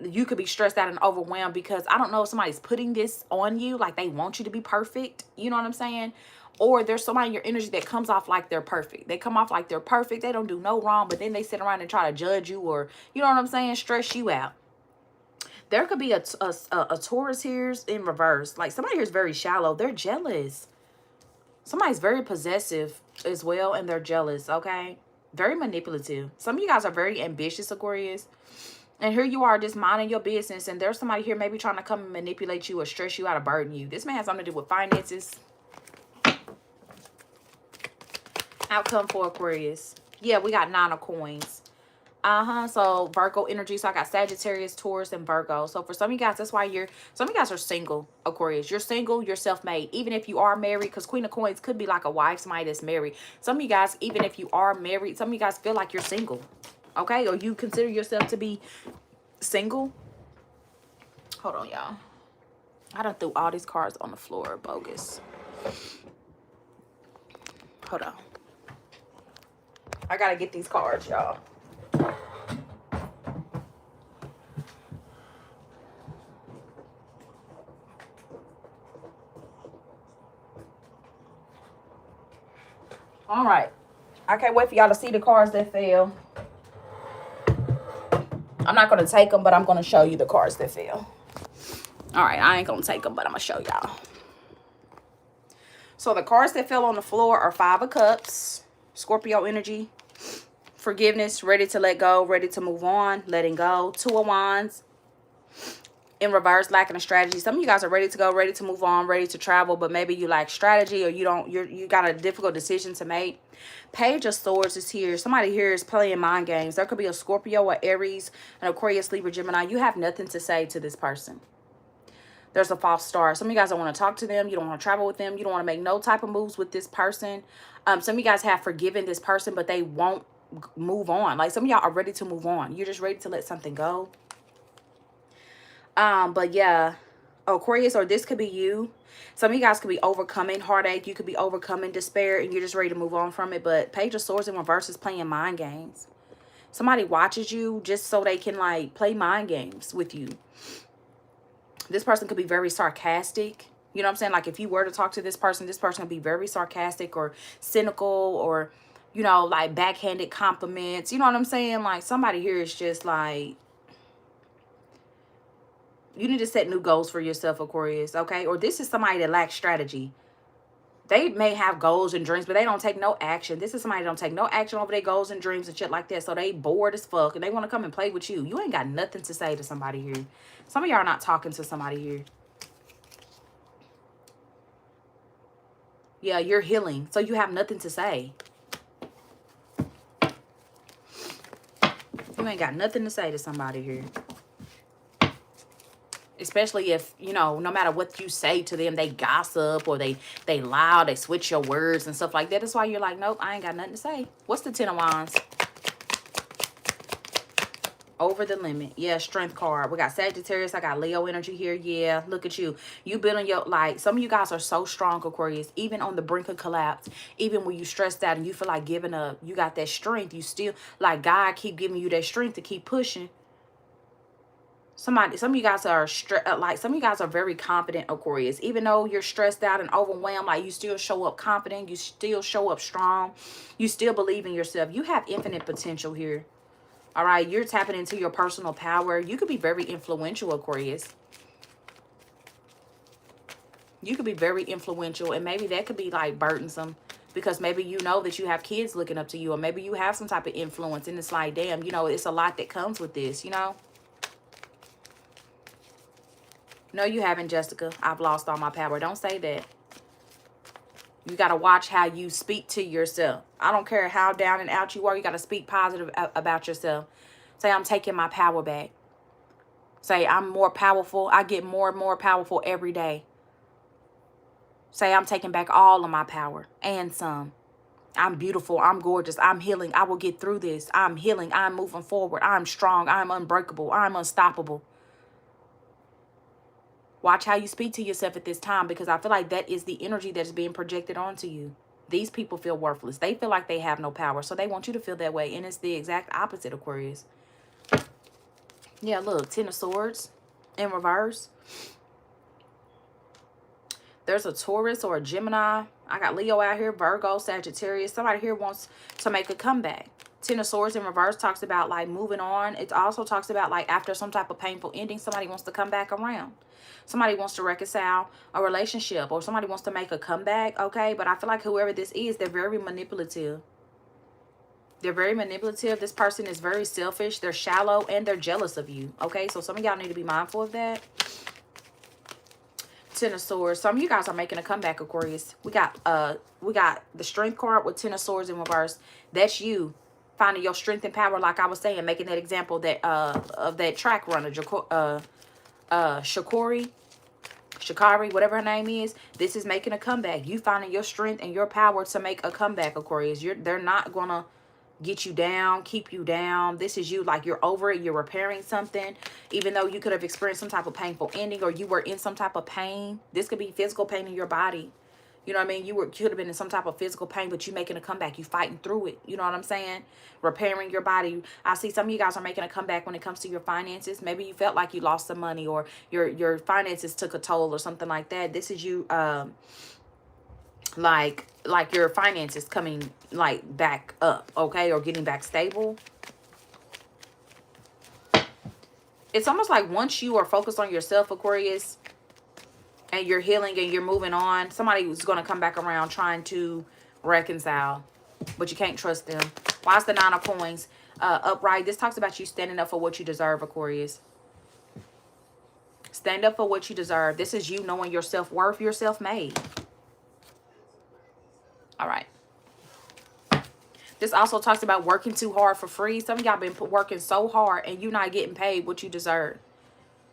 you could be stressed out and overwhelmed because I don't know if somebody's putting this on you, like they want you to be perfect. You know what I'm saying? Or there's somebody in your energy that comes off like they're perfect. They come off like they're perfect. They don't do no wrong, but then they sit around and try to judge you or, you know what I'm saying, stress you out. There could be a Taurus here in reverse. Like somebody here is very shallow. They're jealous. Somebody's very possessive as well, and they're jealous, okay? Very manipulative. Some of you guys are very ambitious, Aquarius. And here you are just minding your business, and there's somebody here maybe trying to come and manipulate you or stress you out or burden you. This may have something to do with finances. Outcome for Aquarius. Yeah, we got 9 of Coins. So Virgo energy. So I got Sagittarius, Taurus, and Virgo. So for some of you guys, that's why some of you guys are single, Aquarius. You're single, you're self-made. Even if you are married, because Queen of Coins could be like a wife, somebody that's married. Some of you guys, even if you are married, some of you guys feel like you're single. Okay, or you consider yourself to be single. Hold on, y'all. I done threw all these cards on the floor. Bogus. Hold on. I gotta get these cards, y'all. All right. I can't wait for y'all to see the cards that fell. I'm not going to take them, but I'm going to show you the cards that fell. All right, I ain't going to take them, but I'm going to show y'all. So the cards that fell on the floor are 5 of Cups, Scorpio energy, forgiveness, ready to let go, ready to move on, letting go, 2 of Wands, in reverse, lacking a strategy. Some of you guys are ready to go, ready to move on, ready to travel, but maybe you lack strategy or you got a difficult decision to make. Page of Swords is here. Somebody here is playing mind games. There could be a Scorpio or Aries, an Aquarius, Libra, Gemini. You have nothing to say to this person. There's a false start. Some of you guys don't want to talk to them. You don't want to travel with them. You don't want to make no type of moves with this person. Some of you guys have forgiven this person, but they won't move on. Like some of y'all are ready to move on. You're just ready to let something go. But yeah, Aquarius, or this could be you. Some of you guys could be overcoming heartache. You could be overcoming despair, and you're just ready to move on from it. But Page of Swords in reverse is playing mind games. Somebody watches you just so they can like play mind games with you. This person could be very sarcastic. You know what I'm saying? Like if you were to talk to this person could be very sarcastic or cynical or, you know, like backhanded compliments. You know what I'm saying? Like somebody here is just like, you need to set new goals for yourself, Aquarius, okay? Or this is somebody that lacks strategy. They may have goals and dreams, but they don't take no action. This is somebody that don't take no action over their goals and dreams and shit like that. So they bored as fuck and they want to come and play with you. You ain't got nothing to say to somebody here. Some of y'all are not talking to somebody here. Yeah, you're healing. So you have nothing to say. You ain't got nothing to say to somebody here. Especially if, you know, no matter what you say to them, they gossip or they lie, they switch your words and stuff like that. That's why you're like, nope, I ain't got nothing to say. What's the 10 of Wands? Over the limit. Yeah, strength card. We got Sagittarius. I got Leo energy here. Yeah, look at you. You've been on your, like, some of you guys are so strong, Aquarius, even on the brink of collapse, even when you stressed out and you feel like giving up, you got that strength. You still, like, God keep giving you that strength to keep pushing. Some of you guys are some of you guys are very confident, Aquarius. Even though you're stressed out and overwhelmed, like, you still show up confident, you still show up strong, you still believe in yourself. You have infinite potential here. All right, you're tapping into your personal power. You could be very influential, Aquarius. You could be very influential, and maybe that could be like burdensome, because maybe you know that you have kids looking up to you, or maybe you have some type of influence, and it's like, damn, you know, it's a lot that comes with this, you know. No, you haven't, Jessica. I've lost all my power. Don't say that. You got to watch how you speak to yourself. I don't care how down and out you are. You got to speak positive about yourself. Say, I'm taking my power back. Say, I'm more powerful. I get more and more powerful every day. Say, I'm taking back all of my power and some. I'm beautiful. I'm gorgeous. I'm healing. I will get through this. I'm healing. I'm moving forward. I'm strong. I'm unbreakable. I'm unstoppable. Watch how you speak to yourself at this time, because I feel like that is the energy that is being projected onto you. These people feel worthless. They feel like they have no power, so they want you to feel that way, and it's the exact opposite, Aquarius. Yeah, look, 10 of Swords in reverse. There's a Taurus or a Gemini. I got Leo out here, Virgo, Sagittarius. Somebody here wants to make a comeback. 10 of Swords in reverse talks about, like, moving on. It also talks about, like, after some type of painful ending, somebody wants to come back around. Somebody wants to reconcile a relationship, or somebody wants to make a comeback, okay? But I feel like whoever this is, they're very manipulative. They're very manipulative. This person is very selfish. They're shallow, and they're jealous of you, okay? So some of y'all need to be mindful of that. 10 of Swords. Some of you guys are making a comeback, Aquarius. We got the Strength card with 10 of Swords in reverse. That's you finding your strength and power, like I was saying, making that example that of that track runner, Shakari, whatever her name is. This is making a comeback. You finding your strength and your power to make a comeback, Aquarius. They're not gonna get you down, keep you down. This is you, like, you're over it, you're repairing something, even though you could have experienced some type of painful ending, or you were in some type of pain. This could be physical pain in your body. You know what I mean? You could have been in some type of physical pain, but you making a comeback. You fighting through it. You know what I'm saying? Repairing your body. I see some of you guys are making a comeback when it comes to your finances. Maybe you felt like you lost some money, or your finances took a toll or something like that. This is you, like your finances coming, like, back up, okay? Or getting back stable. It's almost like once you are focused on yourself, Aquarius, and you're healing and you're moving on, somebody who's going to come back around trying to reconcile, but you can't trust them. Why is the 9 of Coins upright? This talks about you standing up for what you deserve, Aquarius. Stand up for what you deserve. This is you knowing your self-worth. You're self-made. All right. This also talks about working too hard for free. Some of y'all been working so hard and you're not getting paid what you deserve.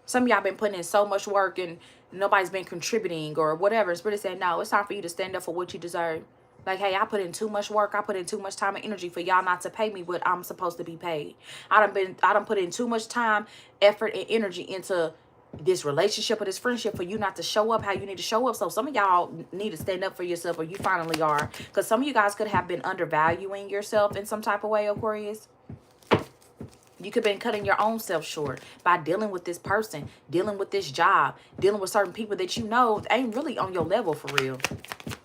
Some of y'all been putting in so much work and nobody's been contributing or whatever. It's really saying, no, it's time for you to stand up for what you deserve. Like, hey, I put in too much work. I put in too much time and energy for y'all not to pay me what I'm supposed to be paid. I done put in too much time, effort, and energy into this relationship or this friendship for you not to show up how you need to show up. So some of y'all need to stand up for yourself, or you finally are. Because some of you guys could have been undervaluing yourself in some type of way, Aquarius. You could have been cutting your own self short by dealing with this person, dealing with this job, dealing with certain people that you know ain't really on your level for real.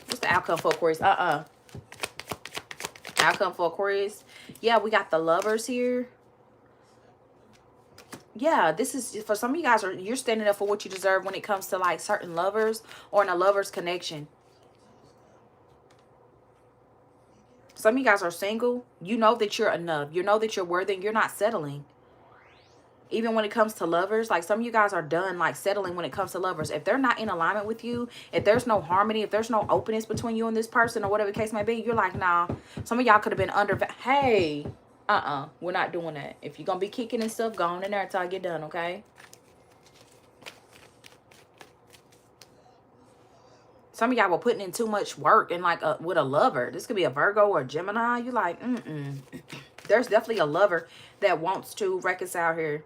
What's the outcome for Aquarius? Outcome for Aquarius. Yeah, we got the Lovers here. Yeah, this is for some of you guys, you're standing up for what you deserve when it comes to, like, certain lovers or in a lover's connection. Some of you guys are single. You know that you're enough. You know that you're worthy and you're not settling. Even when it comes to lovers, like some of you guys are done like settling when it comes to lovers. If they're not in alignment with you, if there's no harmony, if there's no openness between you and this person or whatever the case may be, you're like, nah. Some of y'all could have been under, hey, we're not doing that. If you're going to be kicking and stuff, go on in there until I get done, okay? Some of y'all were putting in too much work and like with a lover. This could be a Virgo or a Gemini. You like, There's definitely a lover that wants to reconcile here.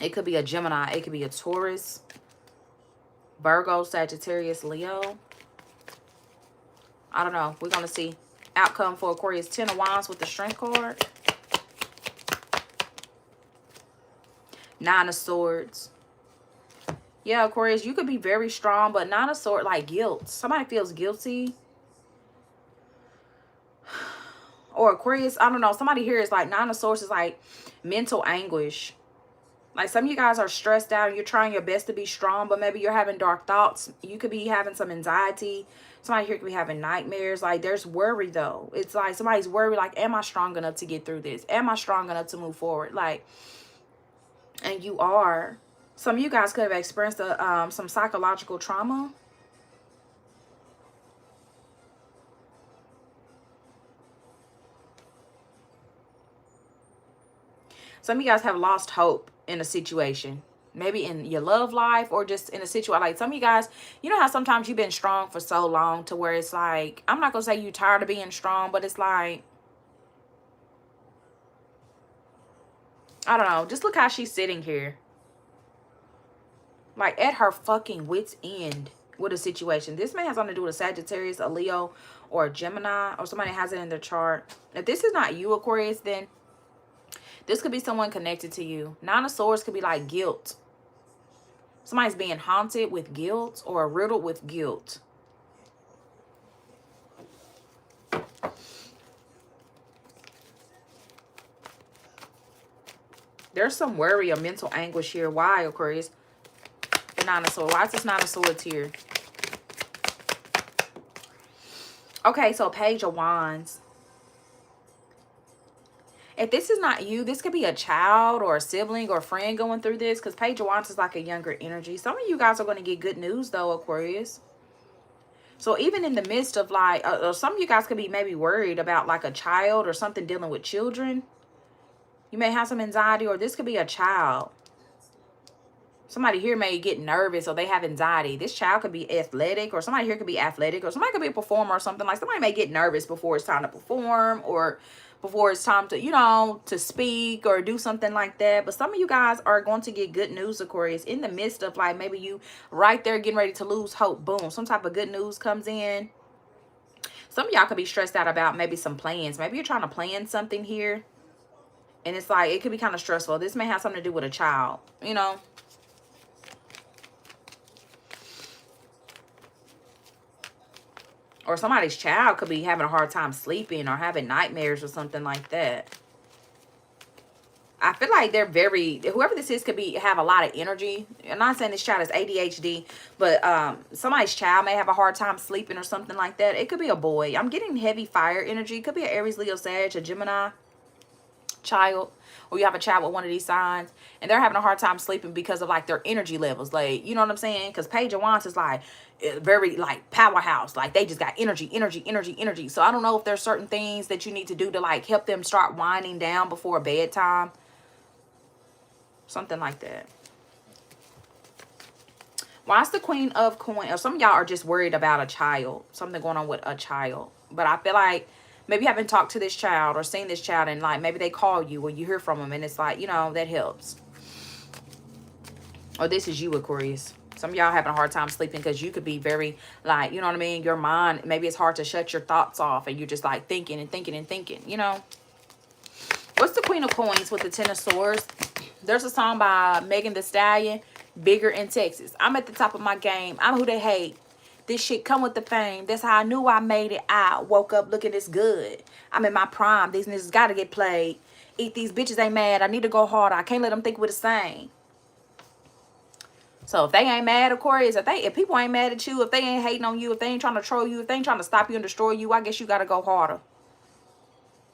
It could be a Gemini. It could be a Taurus, Virgo, Sagittarius, Leo. I don't know. We're going to see. Outcome for Aquarius. 10 of Wands with the Strength card. 9 of Swords. Yeah, Aquarius, you could be very strong, but 9 of Swords, like guilt. Somebody feels guilty. Or Aquarius, I don't know. Somebody here is like 9 of Swords is like mental anguish. Like some of you guys are stressed out and you're trying your best to be strong, but maybe you're having dark thoughts. You could be having some anxiety. Somebody here could be having nightmares. Like there's worry though. It's like somebody's worried like, am I strong enough to get through this? Am I strong enough to move forward? Like, and you are. Some of you guys could have experienced some psychological trauma. Some of you guys have lost hope in a situation. Maybe in your love life or just in a situation. Like some of you guys, you know how sometimes you've been strong for so long to where it's like, I'm not going to say you're tired of being strong, but it's like, I don't know. Just look how she's sitting here. Like at her fucking wit's end with a situation. This may have something to do with a Sagittarius, a Leo, or a Gemini, or somebody has it in their chart. If this is not you, Aquarius, then this could be someone connected to you. 9 of Swords could be like guilt. Somebody's being haunted with guilt or riddled with guilt. There's some worry or mental anguish here. Why, Aquarius? The 9 of Swords. Why is this 9 of Swords here? Okay, so Page of Wands. If this is not you, this could be a child or a sibling or a friend going through this. Because Page of Wands is like a younger energy. Some of you guys are going to get good news though, Aquarius. So even in the midst of like, some of you guys could be maybe worried about like a child or something dealing with children. You may have some anxiety, or this could be a child. Somebody here may get nervous or they have anxiety. This child could be athletic, or somebody here could be athletic, or somebody could be a performer or something. Like somebody may get nervous before it's time to perform, or before it's time to, you know, to speak or do something like that. But some of you guys are going to get good news, Aquarius, in the midst of like maybe you right there getting ready to lose hope. Boom, some type of good news comes in. Some of y'all could be stressed out about maybe some plans. Maybe you're trying to plan something here, and it's like it could be kind of stressful. This may have something to do with a child, you know. Or somebody's child could be having a hard time sleeping or having nightmares or something like that. I feel like they're very, whoever this is could be have a lot of energy. I'm not saying this child is ADHD, but somebody's child may have a hard time sleeping or something like that. It could be a boy. I'm getting heavy fire energy. It could be an Aries, Leo, Sag, a Gemini child, or you have a child with one of these signs and they're having a hard time sleeping because of like their energy levels. Like, you know what I'm saying? Because Page of Wands is like very like powerhouse. Like they just got energy. So I don't know if there's certain things that you need to do to like help them start winding down before bedtime. Something like that. Why is the Queen of Coins? Or some of y'all are just worried about a child. Something going on with a child. But I feel like maybe you haven't talked to this child or seen this child, and like maybe they call you or you hear from them, and it's like, you know, that helps. Or this is you, Aquarius. Some of y'all having a hard time sleeping because you could be very like, you know what I mean? Your mind, maybe it's hard to shut your thoughts off and you're just like thinking and thinking and thinking, you know. What's the Queen of Coins with the 10 of Swords? There's a song by Megan Thee Stallion, Bigger in Texas. I'm at the top of my game. I'm who they hate. This shit come with the fame. That's how I knew I made it. I woke up looking this good. I'm in my prime. These niggas gotta get played. Eat these bitches ain't mad. I need to go harder. I can't let them think we're the same. So if they ain't mad, Aquarius, if people ain't mad at you, if they ain't hating on you, if they ain't trying to troll you, if they ain't trying to stop you and destroy you, I guess you gotta go harder.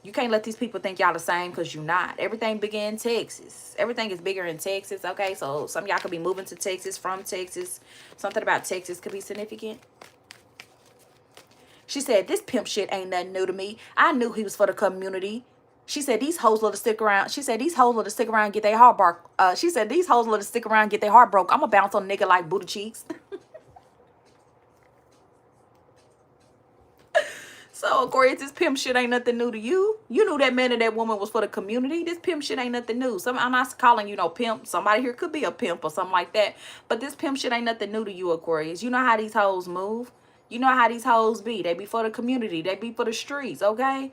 You can't let these people think y'all the same, because you're not. Everything bigger in Texas. Everything is bigger in Texas, okay? So some of y'all could be moving to Texas, from Texas. Something about Texas could be significant. She said, this pimp shit ain't nothing new to me. I knew he was for the community. She said, these hoes love to stick around. She said, these hoes love to stick around and get their heart broke. She said, these hoes love to stick around and get their heart broke. I'm going to bounce on a nigga like booty cheeks. So, Aquarius, this pimp shit ain't nothing new to you. You knew that man and that woman was for the community. This pimp shit ain't nothing new. I'm not calling you no pimp. Somebody here could be a pimp or something like that. But this pimp shit ain't nothing new to you, Aquarius. You know how these hoes move. You know how these hoes be. They be for the community. They be for the streets, okay?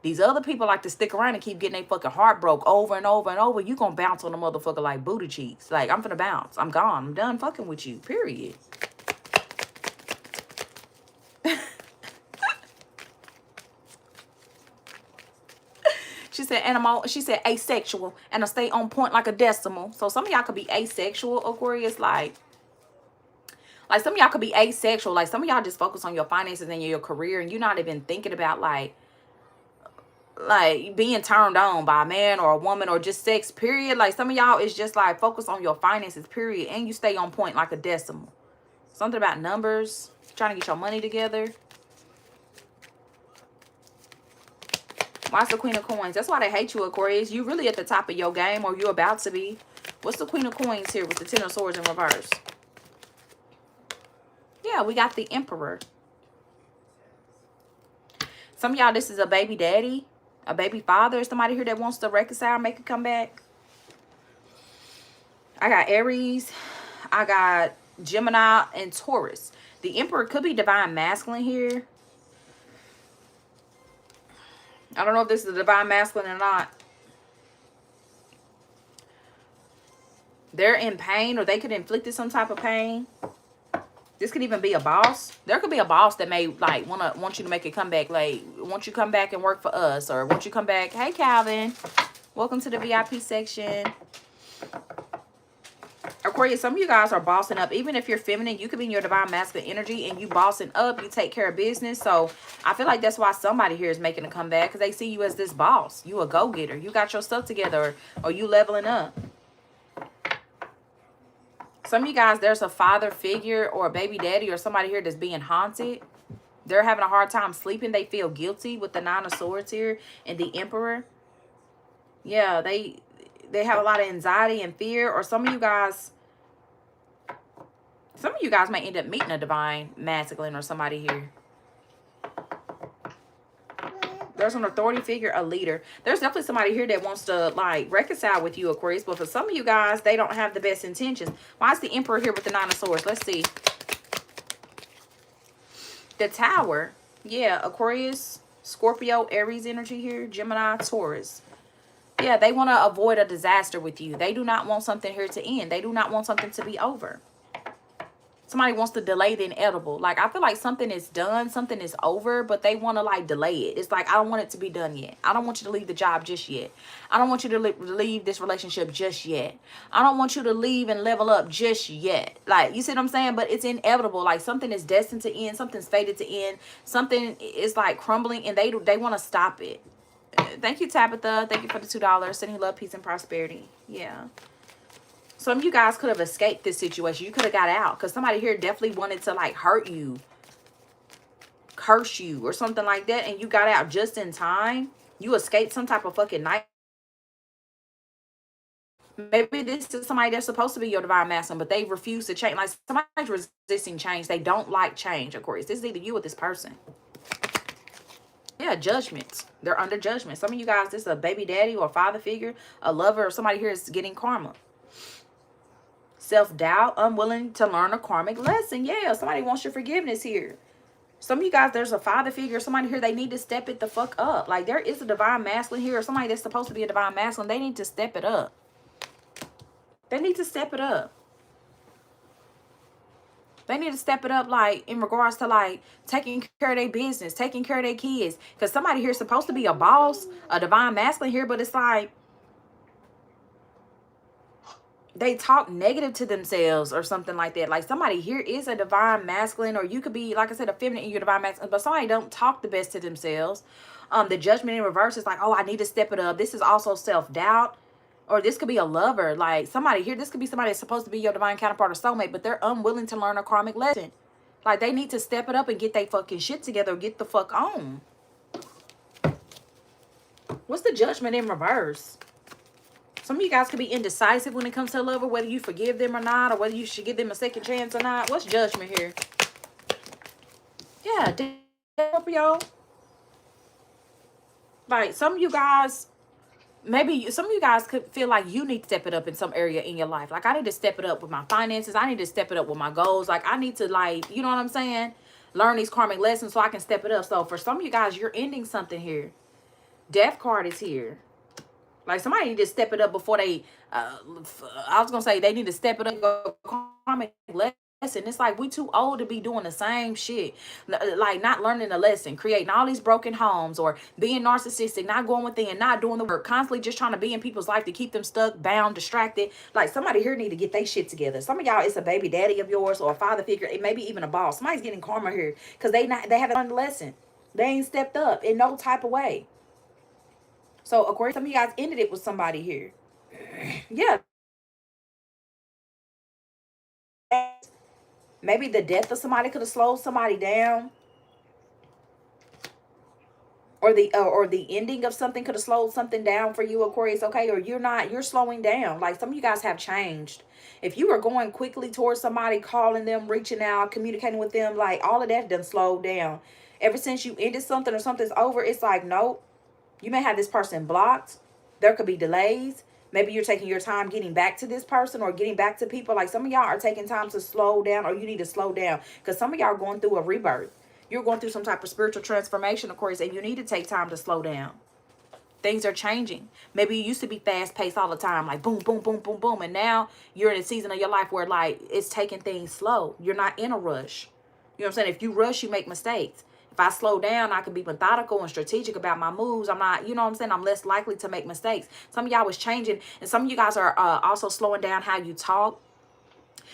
These other people like to stick around and keep getting their fucking heart broke over and over and over. You gonna bounce on the motherfucker like booty cheeks. Like, I'm finna bounce. I'm gone. I'm done fucking with you. Period. She said animal. She said asexual, and I stay on point like a decimal. So some of y'all could be asexual, Aquarius. Like some of y'all could be asexual. Like some of y'all just focus on your finances and your career, and you're not even thinking about like being turned on by a man or a woman or just sex, period. Like some of y'all is just like focus on your finances, period, and you stay on point like a decimal. Something about numbers, trying to get your money together. Why's the Queen of Coins? That's why they hate you, Aquarius. You really at the top of your game, or you're about to be. What's the Queen of Coins here with the Ten of Swords in reverse? Yeah, we got the Emperor. Some of y'all, this is a baby daddy, a baby father. Somebody here that wants to reconcile, make a comeback. I got Aries. I got Gemini and Taurus. The Emperor could be divine masculine here. I don't know if this is a divine masculine or not. They're in pain, or they could inflict some type of pain. This could even be a boss. There could be a boss that may like want you to make a comeback. Like, want you to come back and work for us, or want you to come back. Hey, Calvin, welcome to the VIP section. Aquarius, some of you guys are bossing up. Even if you're feminine, you could be in your divine masculine energy and you bossing up. You take care of business. So I feel like that's why somebody here is making a comeback, because they see you as this boss. You a go-getter. You got your stuff together, or you leveling up. Some of you guys, there's a father figure or a baby daddy or somebody here that's being haunted. They're having a hard time sleeping. They feel guilty with the Nine of Swords here and the Emperor. Yeah, they have a lot of anxiety and fear. Or some of you guys may end up meeting a divine masculine or somebody here. There's an authority figure, a leader. There's definitely somebody here that wants to like reconcile with you, Aquarius. But for some of you guys, they don't have the best intentions. Why is the Emperor here with the Nine of Swords? Let's see. The Tower. Yeah, Aquarius, Scorpio, Aries energy here. Gemini, Taurus. Yeah, they want to avoid a disaster with you. They do not want something here to end. They do not want something to be over. Somebody wants to delay the inevitable. Like, I feel like something is done, something is over, but they want to, like, delay it. It's like, I don't want it to be done yet. I don't want you to leave the job just yet. I don't want you to leave this relationship just yet. I don't want you to leave and level up just yet. Like, you see what I'm saying? But it's inevitable. Like, something is destined to end. Something's fated to end. Something is, like, crumbling, and they want to stop it. Thank you, Tabitha. Thank you for the $2. Sending love, peace, and prosperity. Yeah. Some of you guys could have escaped this situation. You could have got out, because somebody here definitely wanted to like hurt you, curse you, or something like that, and you got out just in time. You escaped some type of fucking night. Maybe this is somebody that's supposed to be your divine masculine, but they refuse to change. Like, somebody's resisting change. They don't like change, Aquarius. This is either you or this person. Yeah, judgments. They're under judgment. Some of you guys, this is a baby daddy or a father figure, a lover, or somebody here is getting karma. Self-doubt, unwilling to learn a karmic lesson. Yeah, somebody wants your forgiveness here. Some of you guys, there's a father figure, somebody here, they need to step it the fuck up. Like, there is a divine masculine here, or somebody that's supposed to be a divine masculine. They need to step it up. They need to step it up. They need to step it up, like, in regards to, like, taking care of their business, taking care of their kids. Because somebody here is supposed to be a boss, a divine masculine here, but it's like, they talk negative to themselves or something like that. Like somebody here is a divine masculine, or you could be, like I said, a feminine in your divine masculine, but somebody don't talk the best to themselves. The judgment in reverse is like, oh, I need to step it up. This is also self-doubt. Or this could be a lover. Like somebody here, this could be somebody that's supposed to be your divine counterpart or soulmate, but they're unwilling to learn a karmic lesson. Like they need to step it up and get their fucking shit together, or get the fuck on. What's the judgment in reverse? Some of you guys could be indecisive when it comes to a lover, whether you forgive them or not, or whether you should give them a second chance or not. What's judgment here? Yeah, Scorpio. Like some of you guys, maybe some of you guys could feel like you need to step it up in some area in your life. Like I need to step it up with my finances. I need to step it up with my goals. Like I need to, like, you know what I'm saying? Learn these karmic lessons so I can step it up. So for some of you guys, you're ending something here. Death card is here. Like somebody need to step it up before they, I was going to say they need to step it up, go karmic lesson. It's like we too old to be doing the same shit. Like not learning the lesson, creating all these broken homes, or being narcissistic, not going within, not doing the work, constantly just trying to be in people's life to keep them stuck, bound, distracted. Like somebody here need to get their shit together. Some of y'all, it's a baby daddy of yours or a father figure, maybe even a boss. Somebody's getting karma here because they haven't learned the lesson. They ain't stepped up in no type of way. So, Aquarius, some of you guys ended it with somebody here. Yeah. Maybe the death of somebody could have slowed somebody down. Or the ending of something could have slowed something down for you, Aquarius, okay? Or you're slowing down. Like some of you guys have changed. If you were going quickly towards somebody, calling them, reaching out, communicating with them, like all of that done slowed down. Ever since you ended something or something's over, it's like, nope. You may have this person blocked. There could be delays. Maybe you're taking your time getting back to this person or getting back to people. Like some of y'all are taking time to slow down, or you need to slow down because some of y'all are going through a rebirth. You're going through some type of spiritual transformation, of course, and you need to take time to slow down. Things are changing. Maybe you used to be fast paced all the time, like boom, boom, boom, boom, boom. And now you're in a season of your life where like it's taking things slow. You're not in a rush. You know what I'm saying? If you rush, you make mistakes. If I slow down, I can be methodical and strategic about my moves. I'm not, you know what I'm saying? I'm less likely to make mistakes. Some of y'all was changing, and some of you guys are also slowing down how you talk.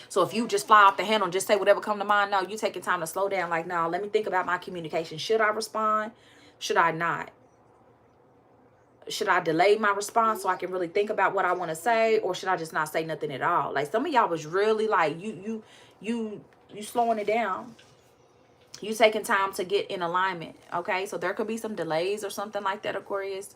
So if you just fly off the handle and just say whatever come to mind, no, you taking time to slow down. Like, no, let me think about my communication. Should I respond? Should I not? Should I delay my response so I can really think about what I want to say? Or should I just not say nothing at all? Like some of y'all was really like, you slowing it down. You taking time to get in alignment, okay? So there could be some delays or something like that, Aquarius.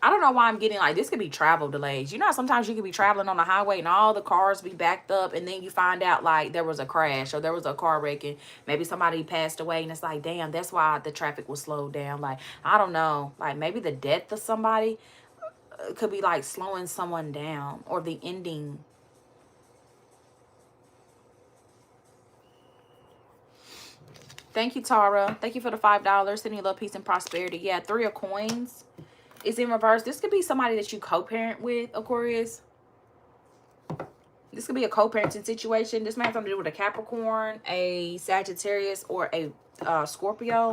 I don't know why I'm getting like, this could be travel delays. You know, sometimes you could be traveling on the highway and all the cars be backed up, and then you find out like there was a crash or there was a car wreck and maybe somebody passed away, and it's like, damn, that's why the traffic was slowed down. Like, I don't know, like maybe the death of somebody could be like slowing someone down, or the ending. Thank you, Tara. Thank you for the $5. Sending you love, peace, and prosperity. Yeah, 3 of coins is in reverse. This could be somebody that you co-parent with, Aquarius. This could be a co-parenting situation. This may have something to do with a Capricorn, a Sagittarius, or a Scorpio.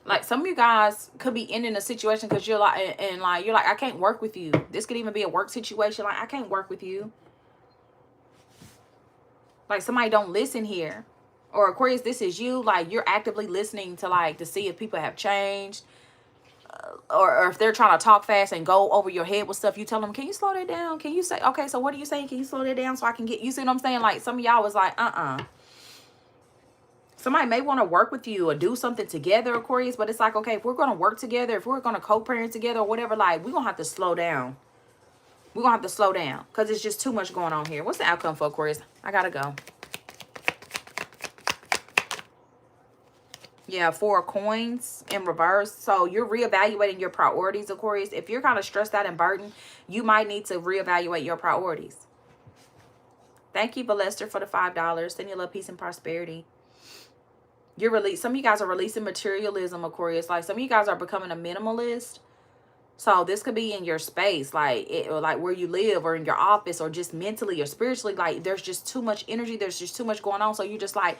Like some of you guys could be ending a situation because you're like, you're like, I can't work with you. This could even be a work situation. Like, I can't work with you. Like somebody don't listen here. Or Aquarius, this is you. Like you're actively listening to like to see if people have changed. Or if they're trying to talk fast and go over your head with stuff, you tell them, can you slow that down? Can you say, okay, so what are you saying? Can you slow that down so I can get, you see what I'm saying? Like some of y'all was like, Somebody may want to work with you or do something together, Aquarius, but it's like, okay, if we're going to work together, if we're going to co-parent together or whatever, like we're going to have to slow down. We're going to have to slow down because it's just too much going on here. What's the outcome for Aquarius? I got to go. Yeah, 4 of coins in reverse. So you're reevaluating your priorities, Aquarius. If you're kind of stressed out and burdened, you might need to reevaluate your priorities. Thank you, Balester, for the $5. Send you love, peace, and prosperity. Some of you guys are releasing materialism, Aquarius. Like some of you guys are becoming a minimalist. So this could be in your space, like where you live, or in your office, or just mentally or spiritually. Like there's just too much energy. There's just too much going on. So you just like,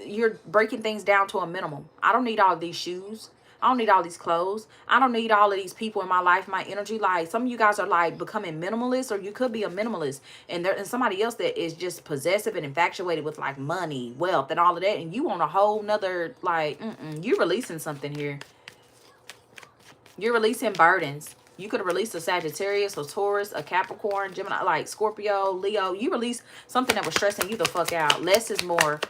you're breaking things down to a minimum. I don't need all of these shoes. I don't need all these clothes. I don't need all of these people in my life, my energy. Like, some of you guys are like becoming minimalist, or you could be a minimalist. And there's somebody else that is just possessive and infatuated with like money, wealth, and all of that. And you on a whole nother, like, you're releasing something here. You're releasing burdens. You could have released a Sagittarius, a Taurus, a Capricorn, Gemini, like Scorpio, Leo. You released something that was stressing you the fuck out. Less is more.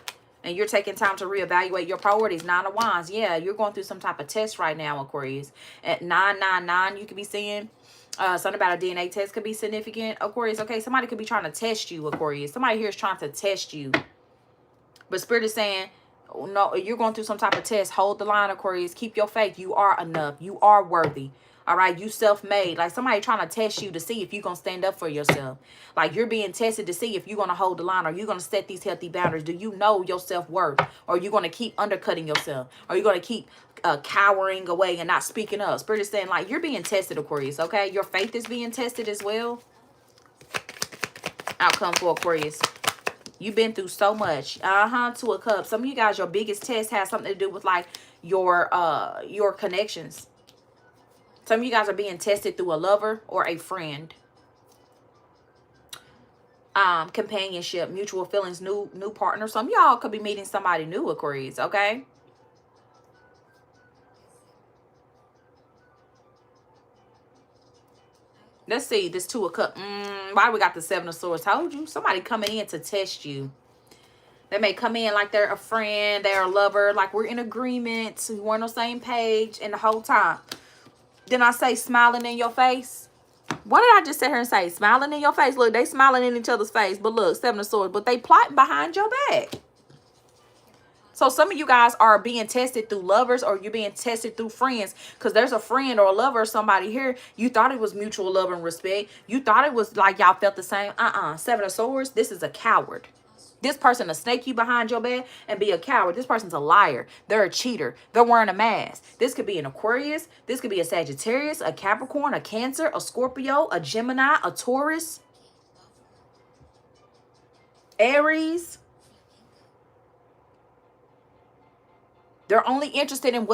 And you're taking time to reevaluate your priorities. 9 of Wands. Yeah, you're going through some type of test right now, Aquarius. At 999, you could be seeing something about a DNA test could be significant, Aquarius. Okay, somebody could be trying to test you, Aquarius. Somebody here is trying to test you. But Spirit is saying, no, you're going through some type of test. Hold the line, Aquarius. Keep your faith. You are enough. You are worthy. All right, you self-made. Like, somebody trying to test you to see if you're going to stand up for yourself. Like, you're being tested to see if you're going to hold the line. Or you're going to set these healthy boundaries. Do you know your self-worth? Or are you going to keep undercutting yourself? Or are you going to keep cowering away and not speaking up? Spirit is saying, like, you're being tested, Aquarius, okay? Your faith is being tested as well. Outcome for Aquarius. You've been through so much. Two of Cups. Some of you guys, your biggest test has something to do with, like, your connections. Some of you guys are being tested through a lover or a friend. Companionship, mutual feelings, new partner. Some of y'all could be meeting somebody new, Aquarius, okay? Let's see, this Two of Cups. Why we got the Seven of Swords? Told you, somebody coming in to test you. They may come in like they're a friend, they're a lover, like we're in agreement, we're on the same page, and the whole time. Then I say smiling in your face. What did I just sit here and say? Smiling in your face. Look, they smiling in each other's face. But look, Seven of Swords. But they plotting behind your back. So some of you guys are being tested through lovers, or you're being tested through friends. Because there's a friend or a lover or somebody here. You thought it was mutual love and respect. You thought it was like y'all felt the same. Seven of Swords. This is a coward. This person will snake you behind your back and be a coward. This person's a liar. They're a cheater. They're wearing a mask. This could be an Aquarius. This could be a Sagittarius, a Capricorn, a Cancer, a Scorpio, a Gemini, a Taurus, Aries. They're only interested in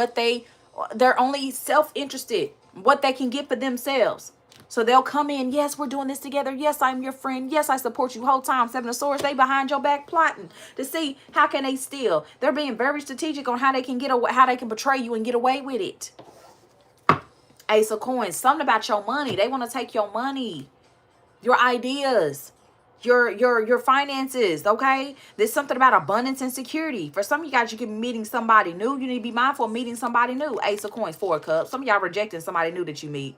they're only self-interested, what they can get for themselves. So they'll come in, yes, we're doing this together. Yes, I'm your friend. Yes, I support you whole time. Seven of Swords, they behind your back plotting to see how can they steal. They're being very strategic on how they can get away, how they can betray you and get away with it. Ace of Coins, something about your money. They want to take your money, your ideas, your finances, okay? There's something about abundance and security. For some of you guys, you could be meeting somebody new. You need to be mindful of meeting somebody new. Ace of Coins, Four of Cups. Some of y'all rejecting somebody new that you meet.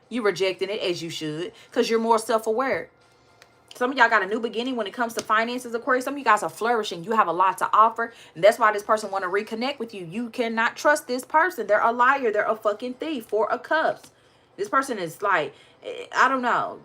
You rejecting it, as you should, because you're more self-aware. Some of y'all got a new beginning when it comes to finances, Aquarius. Some of you guys are flourishing. You have a lot to offer, and that's why this person want to reconnect with you. You cannot trust this person. They're a liar. They're a fucking thief. Four of Cups. This person is like, I don't know.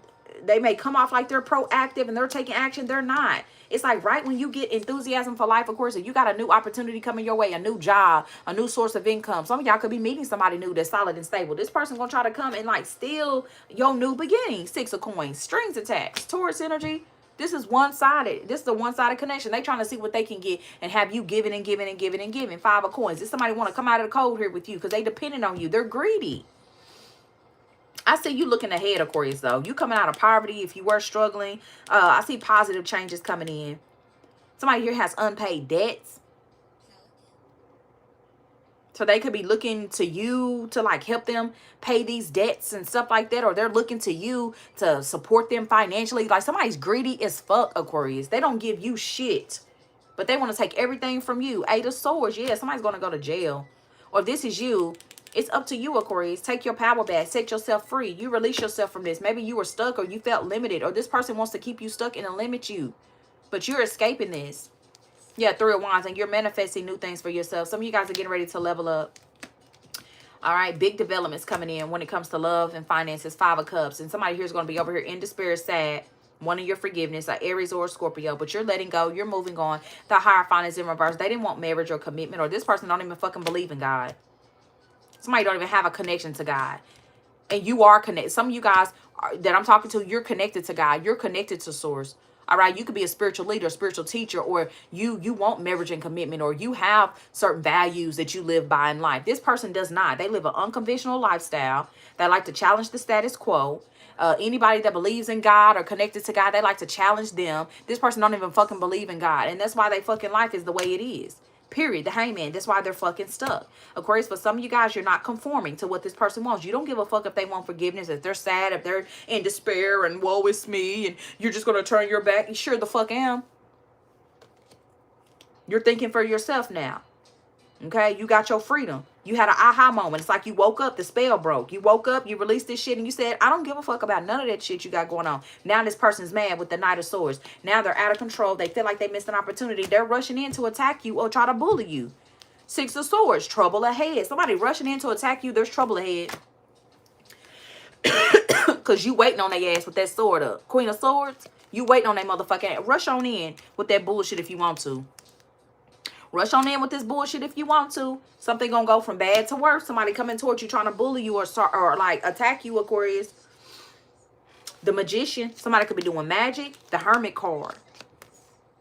They may come off like they're proactive and they're taking action. They're not. It's like right when you get enthusiasm for life, of course, you got a new opportunity coming your way, a new job, a new source of income. Some of y'all could be meeting somebody new that's solid and stable. This person gonna try to come and like steal your new beginning. Six of Coins, strings attacks, Taurus energy. This is one-sided. This is a one-sided connection. They trying to see what they can get and have you giving and giving and giving and giving. Five of Coins. If somebody want to come out of the cold here with you because they depending on you. They're greedy. I see you looking ahead, Aquarius, though. You coming out of poverty if you were struggling. I see positive changes coming in. Somebody here has unpaid debts. So they could be looking to you to like help them pay these debts and stuff like that. Or they're looking to you to support them financially. Like somebody's greedy as fuck, Aquarius. They don't give you shit. But they want to take everything from you. Eight of Swords. Yeah, somebody's going to go to jail. Or if this is you, it's up to you, Aquarius. Take your power back. Set yourself free. You release yourself from this. Maybe you were stuck or you felt limited. Or this person wants to keep you stuck and limit you. But you're escaping this. Yeah, Three of Wands. And you're manifesting new things for yourself. Some of you guys are getting ready to level up. All right. Big developments coming in when it comes to love and finances. Five of Cups. And somebody here is going to be over here in despair, sad. Wanting your forgiveness, an Aries or a Scorpio, but you're letting go, you're moving on. The Hierophant is in reverse. They didn't want marriage or commitment, or this person don't even fucking believe in God. Somebody don't even have a connection to God. And you are connected. Some of you guys that I'm talking to, you're connected to God. You're connected to Source. All right, you could be a spiritual leader, a spiritual teacher, or you want marriage and commitment, or you have certain values that you live by in life. This person does not. They live an unconventional lifestyle. They like to challenge the status quo. Anybody that believes in God or connected to God, they like to challenge them. This person don't even fucking believe in God, and that's why they fucking life is the way it is. Period. The hangman. That's why they're fucking stuck. Aquarius, for some of you guys, you're not conforming to what this person wants. You don't give a fuck if they want forgiveness, if they're sad, if they're in despair and woe is me, and you're just going to turn your back. You sure the fuck am. You're thinking for yourself now. Okay? You got your freedom. You had an aha moment. It's like you woke up, the spell broke. You woke up, you released this shit, and you said, I don't give a fuck about none of that shit you got going on. Now this person's mad with the Knight of Swords. Now they're out of control. They feel like they missed an opportunity. They're rushing in to attack you or try to bully you. Six of Swords, trouble ahead. Somebody rushing in to attack you, there's trouble ahead. Because you waiting on their ass with that sword up. Queen of Swords, you waiting on that motherfucker ass. Rush on in with that bullshit if you want to. Rush on in with this bullshit if you want to. Something gonna go from bad to worse. Somebody coming towards you trying to bully you or like attack you, Aquarius. The Magician. Somebody could be doing magic. The Hermit card.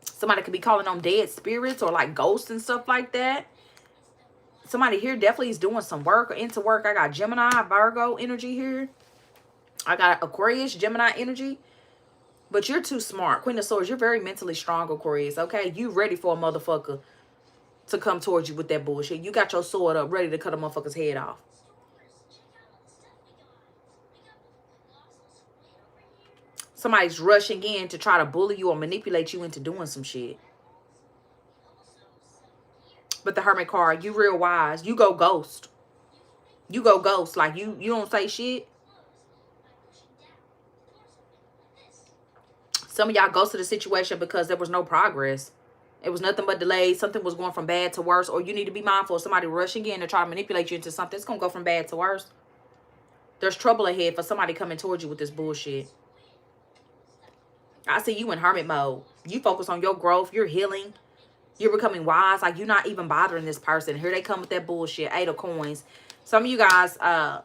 Somebody could be calling on dead spirits or like ghosts and stuff like that. Somebody here definitely is doing some work or into work. I got Gemini, Virgo energy here. I got Aquarius, Gemini energy. But you're too smart. Queen of Swords, you're very mentally strong, Aquarius. Okay, you ready for a motherfucker to come towards you with that bullshit. You got your sword up, ready to cut a motherfucker's head off. Somebody's rushing in to try to bully you or manipulate you into doing some shit. But the Hermit card, you real wise. You go ghost. You go ghost. Like, you don't say shit. Some of y'all ghosted the situation because there was no progress. It was nothing but delays. Something was going from bad to worse. Or you need to be mindful of somebody rushing in to try to manipulate you into something. It's going to go from bad to worse. There's trouble ahead for somebody coming towards you with this bullshit. I see you in hermit mode. You focus on your growth. You're healing. You're becoming wise. Like, you're not even bothering this person. Here they come with that bullshit. 8 of coins. Some of you guys are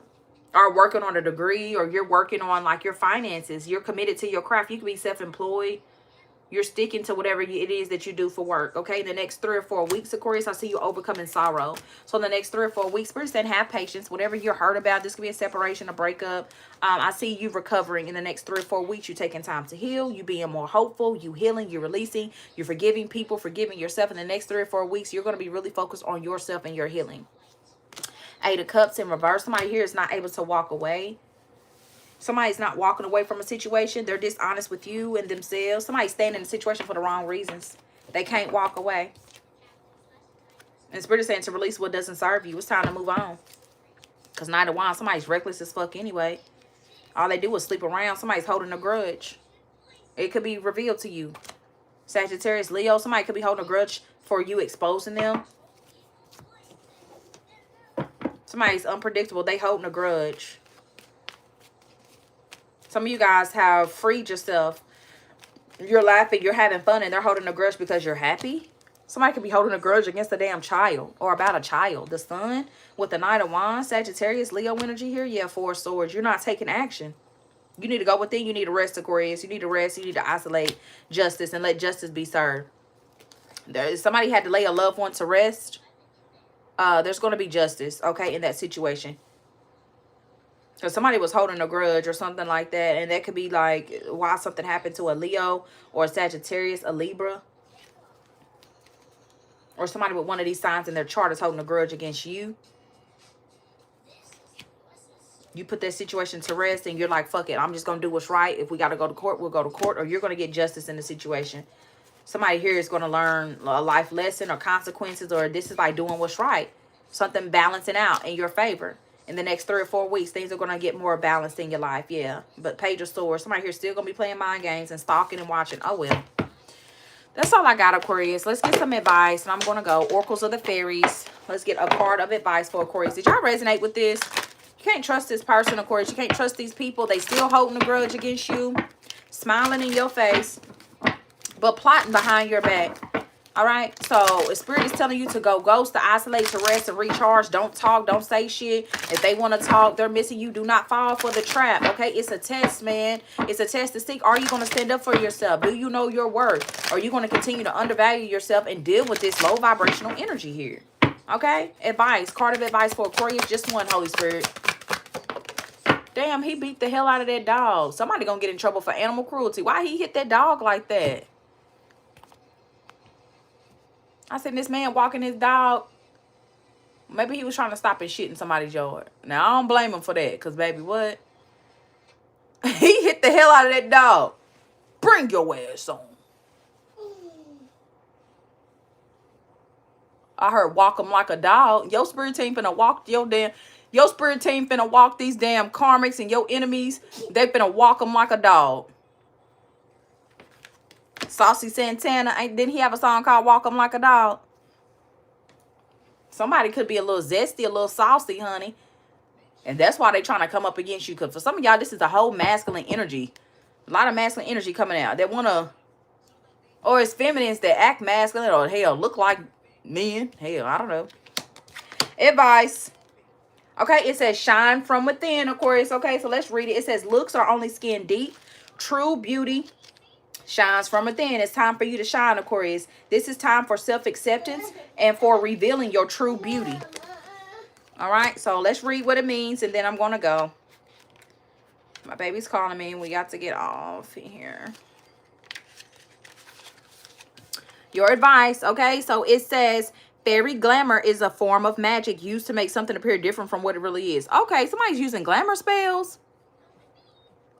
working on a degree, or you're working on like your finances. You're committed to your craft. You can be self-employed. You're sticking to whatever it is that you do for work. Okay, in the next 3 or 4 weeks, Aquarius, I see you overcoming sorrow. So in the next 3 or 4 weeks, Spirit said have patience. Whatever you're hurt about, this could be a separation, a breakup. I see you recovering in the next 3 or 4 weeks. You taking time to heal. You being more hopeful. You healing. You releasing. You're forgiving people, forgiving yourself. In the next 3 or 4 weeks, you're going to be really focused on yourself and your healing. 8 of Cups in reverse. Somebody here is not able to walk away. Somebody's not walking away from a situation. They're dishonest with you and themselves. Somebody's staying in a situation for the wrong reasons. They can't walk away. And Spirit is saying to release what doesn't serve you. It's time to move on. Because Knight of Wands, somebody's reckless as fuck anyway. All they do is sleep around. Somebody's holding a grudge. It could be revealed to you. Sagittarius, Leo, somebody could be holding a grudge for you exposing them. Somebody's unpredictable. They holding a grudge. Some of you guys have freed yourself. You're laughing, you're having fun, and they're holding a grudge because you're happy. Somebody could be holding a grudge against a damn child or about a child. The Sun with the Knight of Wands, Sagittarius, Leo energy here. Yeah, 4 of Swords. You're not taking action. You need to go within. You need to rest, Aquarius. You need to rest. You need to isolate justice and let justice be served. Somebody had to lay a loved one to rest. There's going to be justice, okay, in that situation. Because somebody was holding a grudge or something like that. And that could be like why something happened to a Leo or a Sagittarius, a Libra. Or somebody with one of these signs in their chart is holding a grudge against you. You put that situation to rest and you're like, fuck it, I'm just going to do what's right. If we got to go to court, we'll go to court. Or you're going to get justice in the situation. Somebody here is going to learn a life lesson or consequences. Or this is like doing what's right. Something balancing out in your favor. In the next 3 or 4 weeks, things are going to get more balanced in your life. Yeah. But Page of Swords. Somebody here still going to be playing mind games and stalking and watching. Oh, well. That's all I got, Aquarius. Let's get some advice. And I'm going to go Oracles of the Fairies. Let's get a card of advice for Aquarius. Did y'all resonate with this? You can't trust this person, Aquarius. You can't trust these people. They still holding a grudge against you. Smiling in your face. But plotting behind your back. All right, so Spirit is telling you to go ghost, to isolate, to rest, and recharge. Don't talk, don't say shit. If they want to talk, they're missing you. Do not fall for the trap, okay? It's a test, man. It's a test to see. Are you going to stand up for yourself? Do you know your worth? Are you going to continue to undervalue yourself and deal with this low vibrational energy here? Okay, advice. Card of advice for Aquarius. Just one, Holy Spirit. Damn, he beat the hell out of that dog. Somebody going to get in trouble for animal cruelty. Why he hit that dog like that? I said, this man walking his dog. Maybe he was trying to stop and shit in somebody's yard. Now, I don't blame him for that. Because, baby, what? He hit the hell out of that dog. Bring your ass on. I heard walk him like a dog. Your spirit team finna walk your spirit team finna walk these damn karmics and your enemies. They finna walk them like a dog. Saucy Santana, didn't he have a song called Walk 'em Like a Dog? Somebody could be a little zesty, a little saucy, honey. And that's why they trying to come up against you. Because for some of y'all, this is a whole masculine energy. A lot of masculine energy coming out. They want to, or it's feminines that act masculine or, hell, look like men. Hell, I don't know. Advice. Okay, it says shine from within, Aquarius. Okay, so let's read it. It says looks are only skin deep. True beauty shines from within. It's time for you to shine, Aquarius. This is time for self-acceptance and for revealing your true beauty. All right, so let's read what it means, and then I'm going to go. My baby's calling me, and we got to get off here. Your advice, okay? So it says, fairy glamour is a form of magic used to make something appear different from what it really is. Okay, somebody's using glamour spells.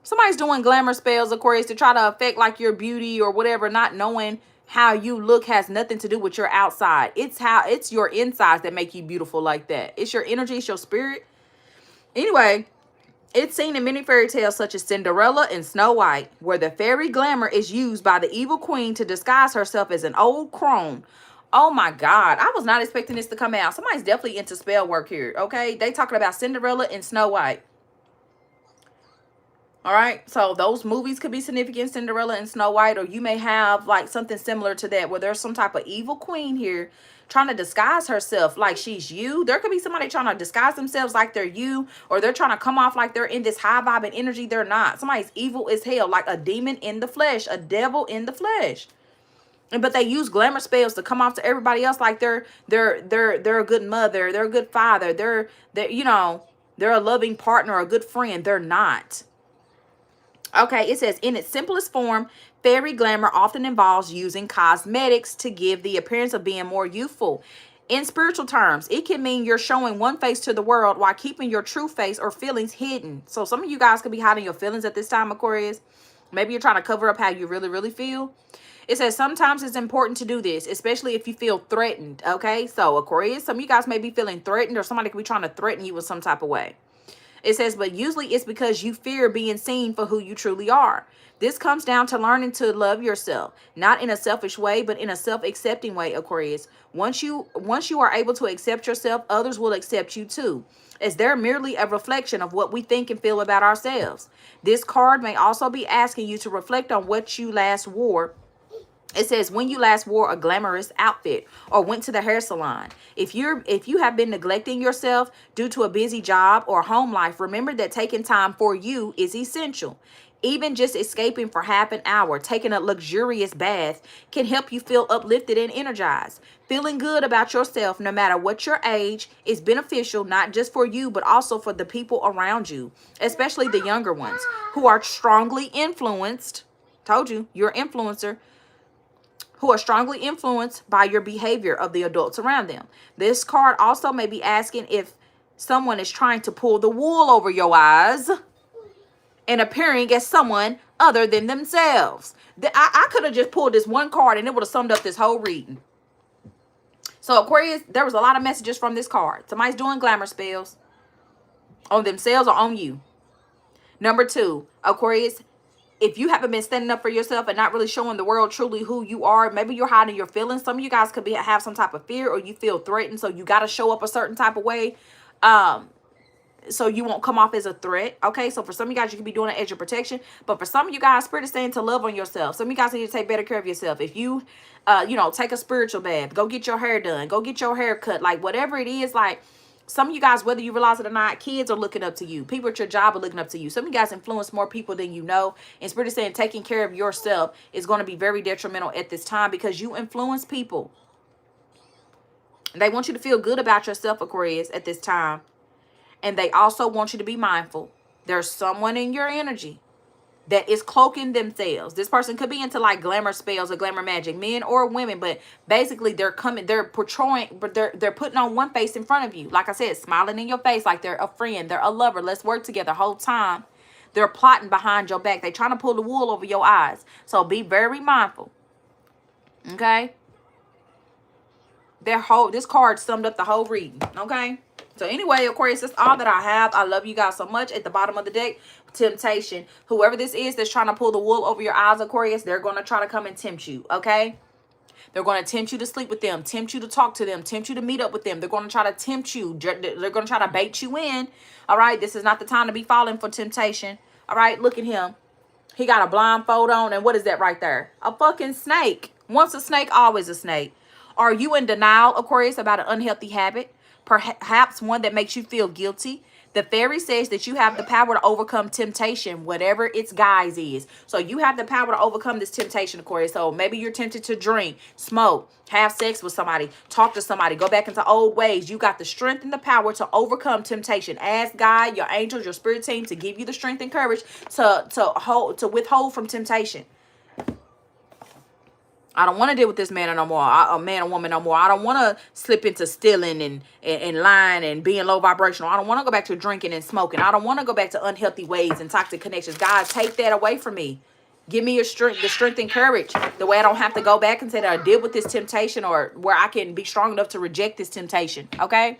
Somebody's doing glamour spells, Aquarius, to try to affect like your beauty or whatever, not knowing how you look has nothing to do with your outside. It's your insides that make you beautiful like that. It's your energy, it's your spirit. Anyway, it's seen in many fairy tales such as Cinderella and Snow White, where the fairy glamour is used by the evil queen to disguise herself as an old crone. Oh my God, I was not expecting this to come out. Somebody's definitely into spell work here, okay? They talking about Cinderella and Snow White. All right, so those movies could be significant, Cinderella and Snow White, or you may have like something similar to that where there's some type of evil queen here trying to disguise herself like she's you. There could be somebody trying to disguise themselves like they're you, or they're trying to come off like they're in this high vibing energy. They're not. Somebody's evil as hell, like a demon in the flesh, a devil in the flesh. But they use glamour spells to come off to everybody else like they're a good mother, they're a good father, they're you know, they're a loving partner, a good friend. They're not. Okay, it says, in its simplest form, fairy glamour often involves using cosmetics to give the appearance of being more youthful. In spiritual terms, it can mean you're showing one face to the world while keeping your true face or feelings hidden. So some of you guys could be hiding your feelings at this time, Aquarius. Maybe you're trying to cover up how you really, really feel. It says sometimes it's important to do this, especially if you feel threatened. Okay, so Aquarius, some of you guys may be feeling threatened, or somebody could be trying to threaten you in some type of way. It says, but usually it's because you fear being seen for who you truly are. This comes down to learning to love yourself, not in a selfish way, but in a self-accepting way, Aquarius. Once you are able to accept yourself, others will accept you too, as they're merely a reflection of what we think and feel about ourselves. This card may also be asking you to reflect on what you last wore. It says when you last wore a glamorous outfit or went to the hair salon. If you have been neglecting yourself due to a busy job or home life, remember that taking time for you is essential. Even just escaping for half an hour, taking a luxurious bath can help you feel uplifted and energized. Feeling good about yourself, no matter what your age, is beneficial not just for you, but also for the people around you, especially the younger ones who are strongly influenced. Told you, you're an influencer. Who are strongly influenced by your behavior of the adults around them. This card also may be asking if someone is trying to pull the wool over your eyes and appearing as someone other than themselves. I could have just pulled this one card and it would have summed up this whole reading. So Aquarius, there was a lot of messages from this card. Somebody's doing glamour spells on themselves or on you. Number 2, Aquarius, if you haven't been standing up for yourself and not really showing the world truly who you are, maybe you're hiding your feelings. Some of you guys could have some type of fear, or you feel threatened, so you got to show up a certain type of way. so you won't come off as a threat. Okay, so for some of you guys, you can be doing it as your protection, but for some of you guys, Spirit is saying to love on yourself. Some of you guys need to take better care of yourself. If you you know, take a spiritual bath, go get your hair done, go get your hair cut, like whatever it is. Like, some of you guys, whether you realize it or not, kids are looking up to you. People at your job are looking up to you. Some of you guys influence more people than you know. And Spirit is saying taking care of yourself is going to be very detrimental at this time, because you influence people. They want you to feel good about yourself, Aquarius, at this time. And they also want you to be mindful. There's someone in your energy that is cloaking themselves. This person could be into like glamour spells or glamour magic, men or women, but basically they're portraying, but they're putting on one face in front of you. Like I said, smiling in your face like they're a friend, they're a lover. Let's work together. Whole time they're plotting behind your back. They're trying to pull the wool over your eyes. So be very mindful. Okay? This card summed up the whole reading. Okay? So anyway, Aquarius, that's all that I have. I love you guys so much. At the bottom of the deck, temptation. Whoever this is that's trying to pull the wool over your eyes, Aquarius, they're going to try to come and tempt you, okay? They're going to tempt you to sleep with them, tempt you to talk to them, tempt you to meet up with them. They're going to try to tempt you. They're going to try to bait you in, all right? This is not the time to be falling for temptation, all right? Look at him. He got a blindfold on, and what is that right there? A fucking snake. Once a snake, always a snake. Are you in denial, Aquarius, about an unhealthy habit? Perhaps one that makes you feel guilty. The fairy says that you have the power to overcome temptation, whatever its guise is. So you have the power to overcome this temptation, Aquarius. So maybe you're tempted to drink, smoke, have sex with somebody, talk to somebody, go back into old ways. You got the strength and the power to overcome temptation. Ask God, your angels, your spirit team to give you the strength and courage to withhold from temptation. I don't want to deal with this man no more. A man or woman no more. I don't want to slip into stealing and lying and being low vibrational. I don't want to go back to drinking and smoking. I don't want to go back to unhealthy ways and toxic connections. God, take that away from me. Give me the strength and courage. The way I don't have to go back and say that I deal with this temptation, or where I can be strong enough to reject this temptation. Okay?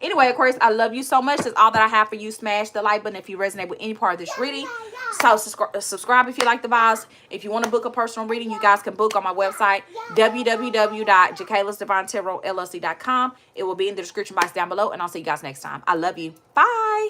Anyway, Aquarius, I love you so much. That's all that I have for you. Smash the like button if you resonate with any part of this reading. So subscribe if you like the vibes. If you want to book a personal reading, you guys can book on my website, www.jacalisdivinetarotlc.com. It will be in the description box down below, and I'll see you guys next time. I love you. Bye.